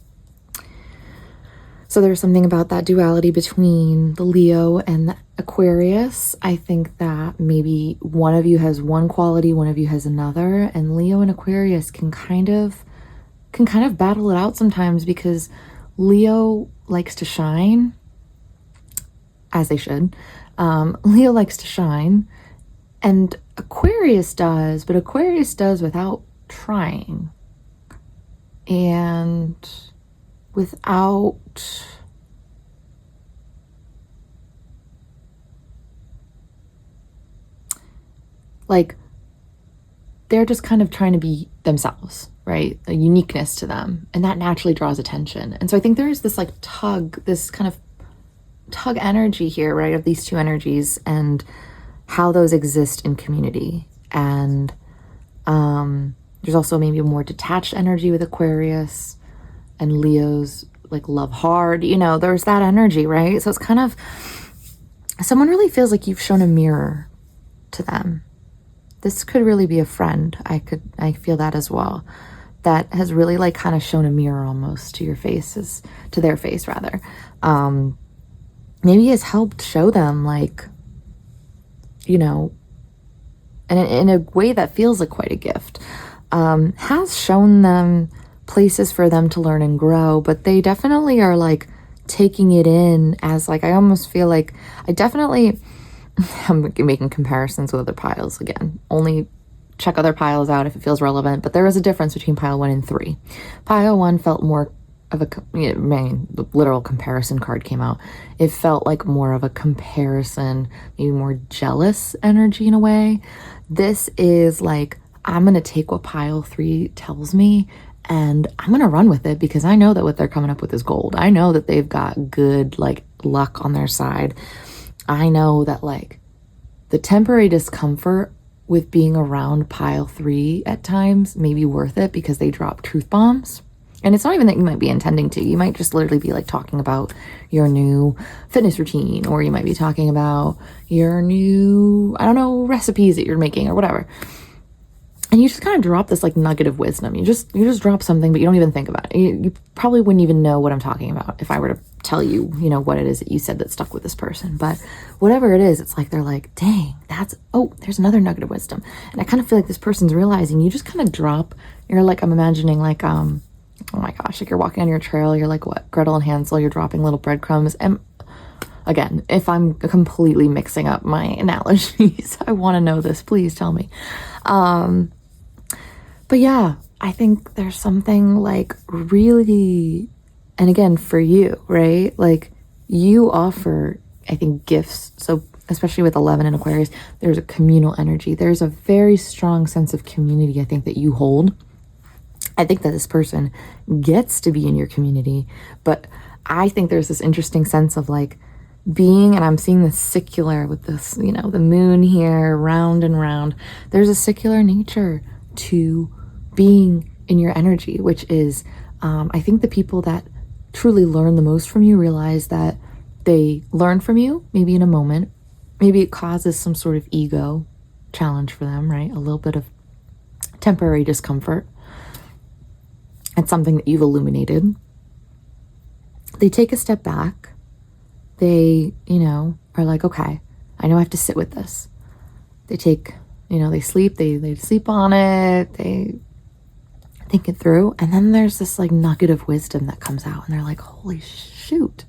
So there's something about that duality between the Leo and the Aquarius. I think that maybe one of you has one quality, one of you has another, and Leo and Aquarius can kind of battle it out sometimes, because Leo likes to shine, as they should. Leo likes to shine, and Aquarius does, but Aquarius does without trying. And without like, they're just kind of trying to be themselves, right? A uniqueness to them, and that naturally draws attention. And so I think there's this like tug, this kind of tug energy here, right, of these two energies and how those exist in community. And there's also maybe a more detached energy with Aquarius, and Leo's like love hard, you know, there's that energy, right? So it's kind of, someone really feels like you've shown a mirror to them. This could really be a friend. I feel that as well. That has really like kind of shown a mirror almost to your faces, to their face rather. Maybe has helped show them like, you know, and in a way that feels like quite a gift. Has shown them places for them to learn and grow, but they definitely are like taking it in as like, I almost feel like I'm making comparisons with other piles again. Only check other piles out if it feels relevant, but there is a difference between pile 1 and 3. Pile 1 felt more of a, the literal comparison card came out. It felt like more of a comparison, maybe more jealous energy in a way. This is like, I'm going to take what pile 3 tells me And I'm going to run with it because I know that what they're coming up with is gold. I know that they've got good like luck on their side. I know that like the temporary discomfort with being around pile 3 at times may be worth it because they drop truth bombs. And it's not even that you might be intending to. You might just literally be like talking about your new fitness routine, or you might be talking about your new, I don't know, recipes that you're making or whatever. And you just kind of drop this like nugget of wisdom. You just drop something, but you don't even think about it. You probably wouldn't even know what I'm talking about if I were to tell you, you know, what it is that you said that stuck with this person. But whatever it is, it's like they're like, dang, there's another nugget of wisdom. And I kind of feel like this person's realizing you just kind of drop. You're like, I'm imagining like, oh my gosh, like you're walking on your trail. You're like, what, Gretel and Hansel, you're dropping little breadcrumbs. And again, if I'm completely mixing up my analogies, I want to know this, please tell me. But yeah, I think there's something like really, and again, for you, right? Like you offer, I think, gifts. So especially with 11 in Aquarius, there's a communal energy. There's a very strong sense of community, I think, that you hold. I think that this person gets to be in your community, but I think there's this interesting sense of like being, and I'm seeing this secular with this, you know, the moon here, round and round. There's a secular nature to being in your energy, which is, I think the people that truly learn the most from you realize that they learn from you, maybe in a moment, maybe it causes some sort of ego challenge for them, right? A little bit of temporary discomfort. It's something that you've illuminated. They take a step back. They, you know, are like, okay, I know I have to sit with this. They take, you know, they sleep, they sleep on it, they think it through. And then there's this like nugget of wisdom that comes out and they're like, holy shoot,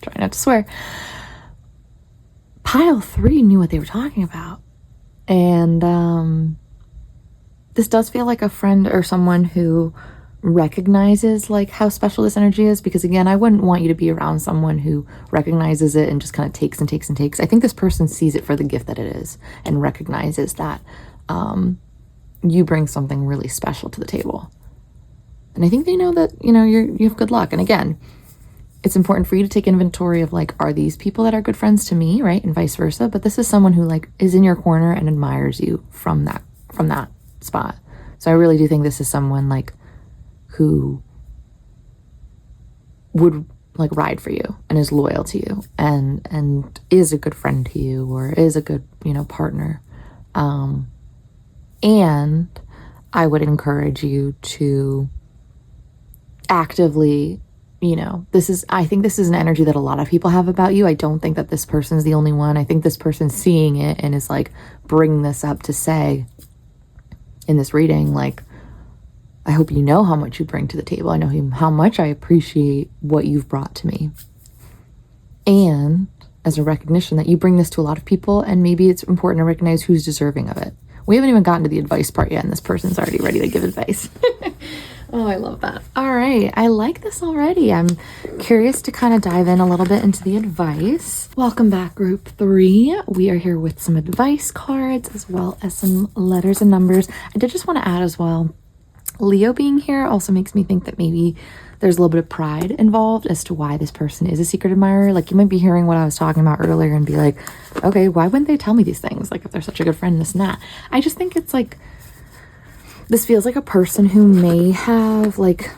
try not to swear. Pile 3 knew what they were talking about. And this does feel like a friend or someone who recognizes like how special this energy is, because again, I wouldn't want you to be around someone who recognizes it and just kind of takes and takes and takes. I think this person sees it for the gift that it is and recognizes that you bring something really special to the table. And I think they know that, you know, you have good luck. And again, it's important for you to take inventory of like, are these people that are good friends to me, right? And vice versa. But this is someone who like is in your corner and admires you from that spot. So I really do think this is someone like who would like ride for you and is loyal to you and is a good friend to you, or is a good, you know, partner. And I would encourage you to actively, you know, I think this is an energy that a lot of people have about you. I don't think that this person's the only one. I think this person's seeing it and is like bringing this up to say in this reading, like, I hope you know how much you bring to the table. I know how much I appreciate what you've brought to me. And as a recognition that you bring this to a lot of people, and maybe it's important to recognize who's deserving of it. We haven't even gotten to the advice part yet, and this person's already ready to give advice. Oh, I love that. All right. I like this already. I'm curious to kind of dive in a little bit into the advice. Welcome back, group 3. We are here with some advice cards as well as some letters and numbers. I did just want to add as well, Leo being here also makes me think that maybe there's a little bit of pride involved as to why this person is a secret admirer. Like you might be hearing what I was talking about earlier and be like, okay, why wouldn't they tell me these things? Like if they're such a good friend, this and that. I just think it's like, this feels like a person who may have like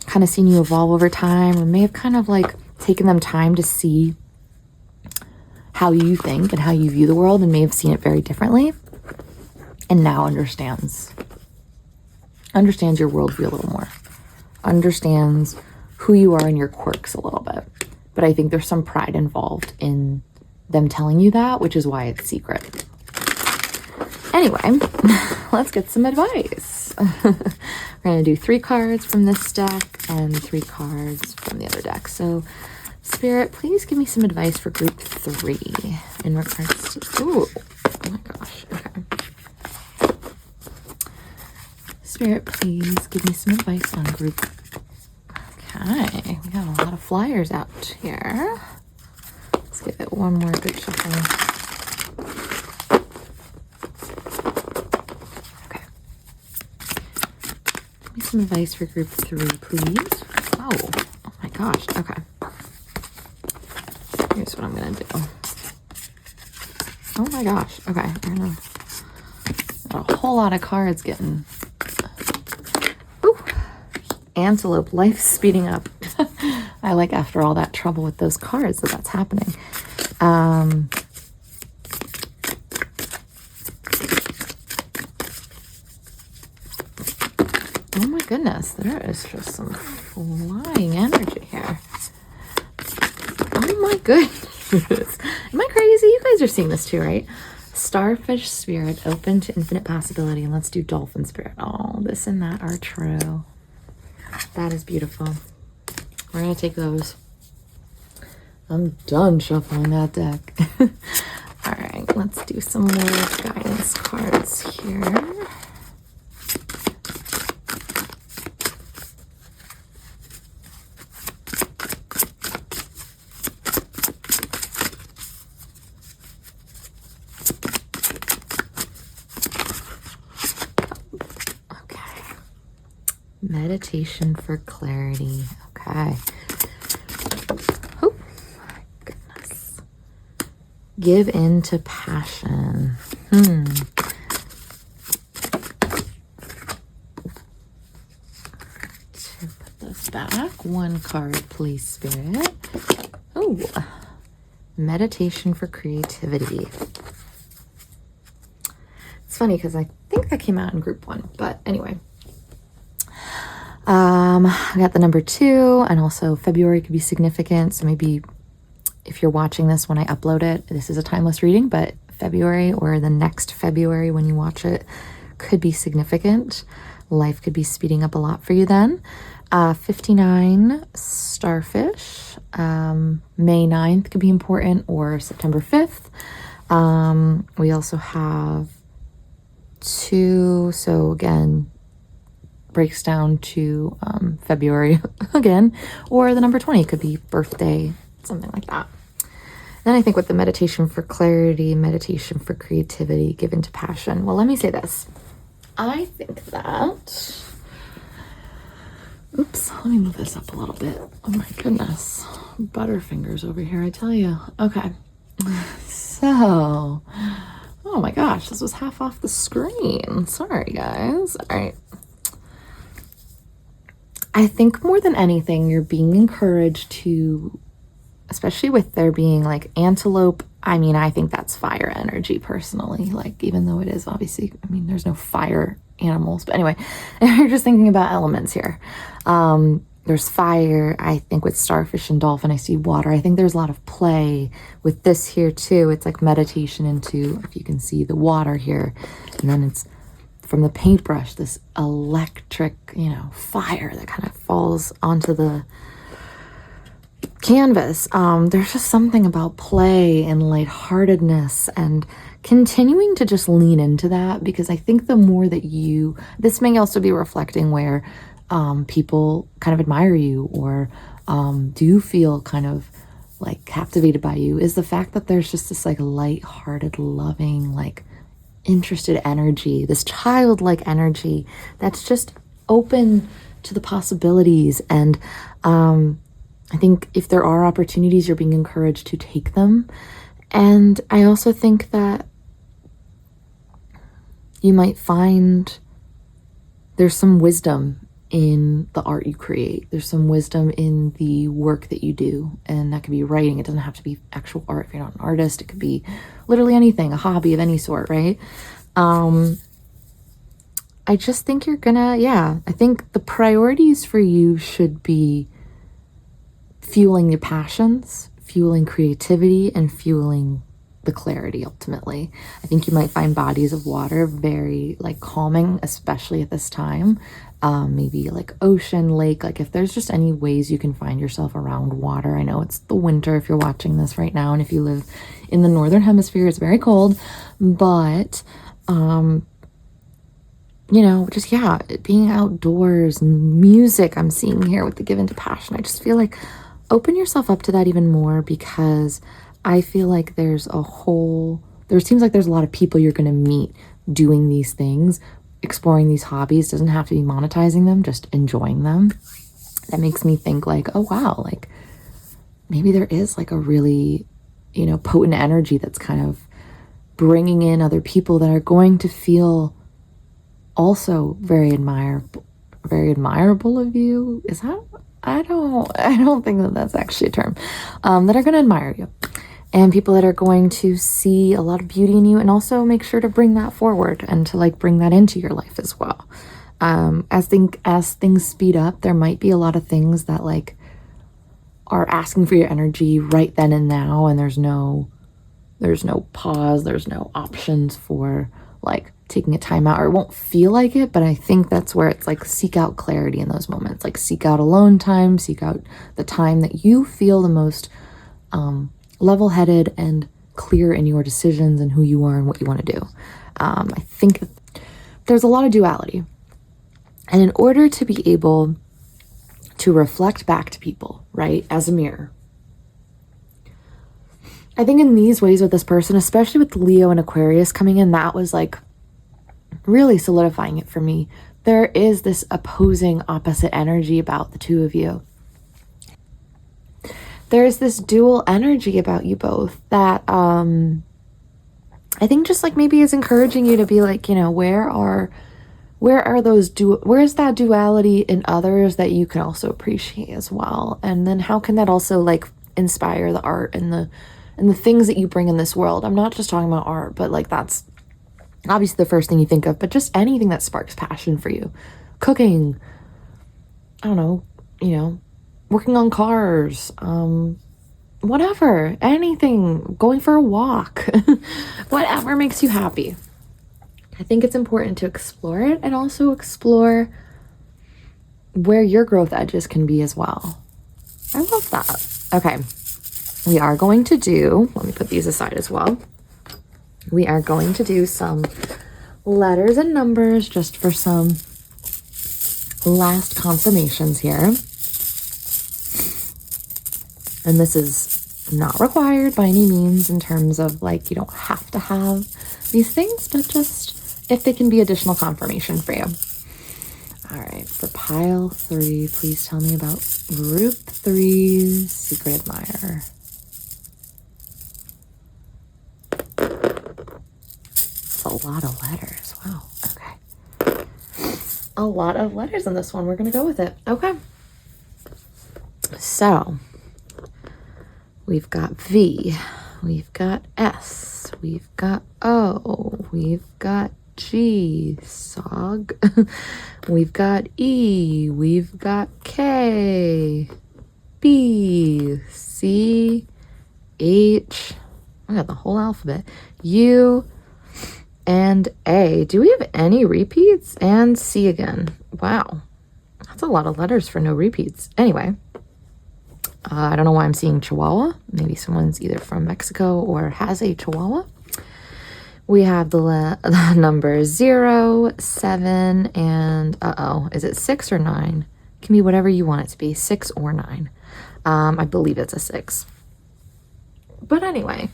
kind of seen you evolve over time, or may have kind of like taken them time to see how you think and how you view the world, and may have seen it very differently, and now understands your worldview a little more, understands who you are and your quirks a little bit. But I think there's some pride involved in them telling you that, which is why it's secret. Anyway, let's get some advice. We're going to do 3 cards from this deck and 3 cards from the other deck. So Spirit, please give me some advice for group 3 in regards to, oh my gosh, okay. Spirit, please give me some advice on group. Okay, we got a lot of flyers out here. Let's give it one more good shuffle. Okay. Give me some some advice for group 3, please. Oh my gosh. Okay. Here's what I'm going to do. Oh my gosh. Okay. Got a whole lot of cards getting. Ooh. Antelope, life speeding up. I like after all that trouble with those cards that's happening. Oh my goodness, there is just some flying energy here. Oh my goodness. Am I crazy? You guys are seeing this too, right? Starfish spirit, open to infinite possibility. And let's do dolphin spirit. Oh, this and that are true. That is beautiful. We're going to take those. I'm done shuffling that deck. All right, let's do some more guidance cards here. Meditation for clarity. Okay. Oh my goodness. Give in to passion. To put this back. One card, please, Spirit. Oh. Meditation for creativity. It's funny because I think that came out in group 1, but anyway. I got the number 2, and also February could be significant. So maybe if you're watching this when I upload it, this is a timeless reading, but February or the next February when you watch it could be significant. Life could be speeding up a lot for you then. 59, starfish. May 9th could be important, or September 5th. We also have 2, so again, breaks down to February again, or the number 20 could be birthday, something like that. Then I think with the meditation for clarity, meditation for creativity, given to passion. Well, let me say this. I think that, oops, let me move this up a little bit. Oh my goodness. Butterfingers over here, I tell you. Okay. So, oh my gosh, this was half off the screen. Sorry, guys. All right. I think more than anything, you're being encouraged to, especially with there being like antelope. I mean, I think that's fire energy personally, like even though it is obviously, I mean, there's no fire animals, but anyway, you're just thinking about elements here. There's fire. I think with starfish and dolphin, I see water. I think there's a lot of play with this here too. It's like meditation into, if you can see the water here, and then it's from the paintbrush, this electric, fire that kind of falls onto the canvas. There's just something about play and lightheartedness and continuing to just lean into that, because I think the more that this may also be reflecting where people kind of admire you or do feel kind of like captivated by you, is the fact that there's just this like lighthearted, loving, like interested energy, this childlike energy that's just open to the possibilities. And I think if there are opportunities, you're being encouraged to take them. And I also think that you might find there's some wisdom in the art you create. There's some wisdom in the work that you do, and that could be writing. It doesn't have to be actual art if you're not an artist. It could be literally anything, a hobby of any sort, right? I just think you're gonna, I think the priorities for you should be fueling your passions, fueling creativity, and fueling the clarity ultimately. I think you might find bodies of water very like calming, especially at this time. Maybe like ocean, lake, like if there's just any ways you can find yourself around water. I know it's the winter if you're watching this right now, and if you live in the northern hemisphere, it's very cold, but just being outdoors, music I'm seeing here with the given to passion. I just feel like open yourself up to that even more, because I feel like there seems like there's a lot of people you're going to meet doing these things, exploring these hobbies. Doesn't have to be monetizing them, just enjoying them. That makes me think like, oh wow, like maybe there is like a really, you know, potent energy that's kind of bringing in other people that are going to feel also very admirable of you. Is that, I don't think that that's actually a term, that are going to admire you, and people that are going to see a lot of beauty in you, and also make sure to bring that forward and to like bring that into your life as well. As things speed up, there might be a lot of things that like are asking for your energy right then and now, and there's no pause, there's no options for like taking a time out, or it won't feel like it. But I think that's where it's like, seek out clarity in those moments, like seek out alone time, seek out the time that you feel the most level-headed and clear in your decisions and who you are and what you want to do. I think that there's a lot of duality, and in order to be able to reflect back to people, right, as a mirror, I think in these ways with this person, especially with Leo and Aquarius coming in, that was like really solidifying it for me. There is this opposing, opposite energy about the two of you. There's this dual energy about you both that I think just like maybe is encouraging you to be like, you know, where's that duality in others that you can also appreciate as well? And then how can that also like inspire the art and the things that you bring in this world? I'm not just talking about art, but like that's obviously the first thing you think of, but just anything that sparks passion for you. Cooking, I don't know, you know, working on cars, whatever, anything, going for a walk, whatever makes you happy. I think it's important to explore it, and also explore where your growth edges can be as well. I love that. Okay. We are going to do, let me put these aside as well. We are going to do some letters and numbers just for some last confirmations here. And this is not required by any means in terms of like, you don't have to have these things, but just if they can be additional confirmation for you. All right, for pile 3, please tell me about group 3's secret admirer. A lot of letters. Wow. Okay. A lot of letters in this one. We're going to go with it. Okay. So we've got V. We've got S. We've got O. We've got G. Sog. We've got E. We've got K. B. C. H. I got the whole alphabet. U. And A. Do we have any repeats? And C again. Wow. That's a lot of letters for no repeats. Anyway, I don't know why I'm seeing Chihuahua. Maybe someone's either from Mexico or has a Chihuahua. We have the number 0, 7, and is it 6 or 9? It can be whatever you want it to be, 6 or 9. I believe it's a 6. But anyway,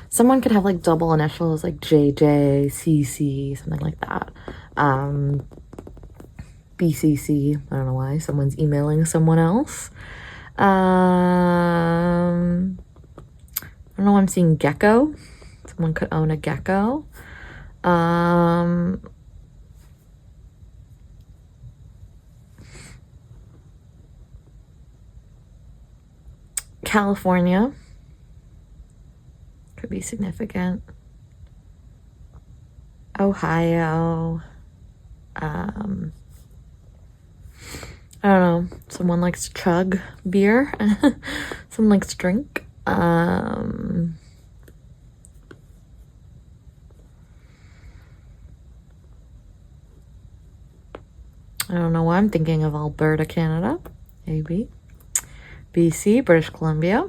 someone could have like double initials like JJ, CC, something like that. BCC, I don't know why. Someone's emailing someone else. I don't know, I'm seeing gecko. Someone could own a gecko. California could be significant. Ohio. I don't know. Someone likes to chug beer. Someone likes to drink. I don't know why I'm thinking of Alberta, Canada. AB. BC, British Columbia.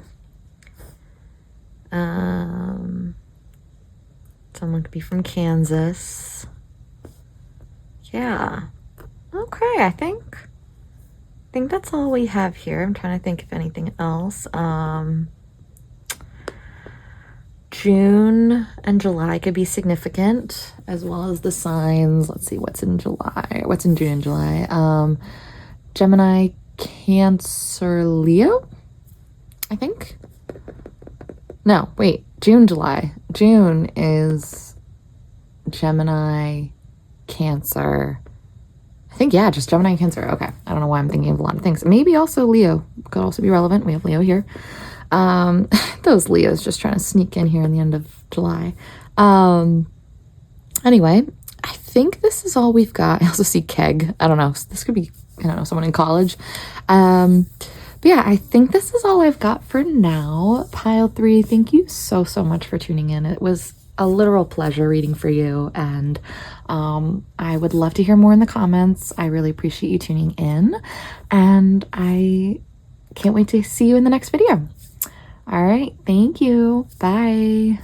Someone could be from Kansas. Yeah. Okay, I think that's all we have here. I'm trying to think if anything else. June and July could be significant, as well as the signs. Let's see what's in July. What's in June and July? Gemini, Cancer, Leo, I think. No, wait, June, July. June is Gemini, Cancer. I think, yeah, just Gemini and Cancer. Okay. I don't know why I'm thinking of a lot of things. Maybe also Leo could also be relevant. We have Leo here. Those Leos just trying to sneak in here in the end of July. Anyway, I think this is all we've got. I also see Keg. I don't know. This could be, I don't know, someone in college. But yeah, I think this is all I've got for now. Pile 3, thank you so much for tuning in. It was a literal pleasure reading for you, and I would love to hear more in the comments. I really appreciate you tuning in, and I can't wait to see you in the next video. All right, thank you. Bye.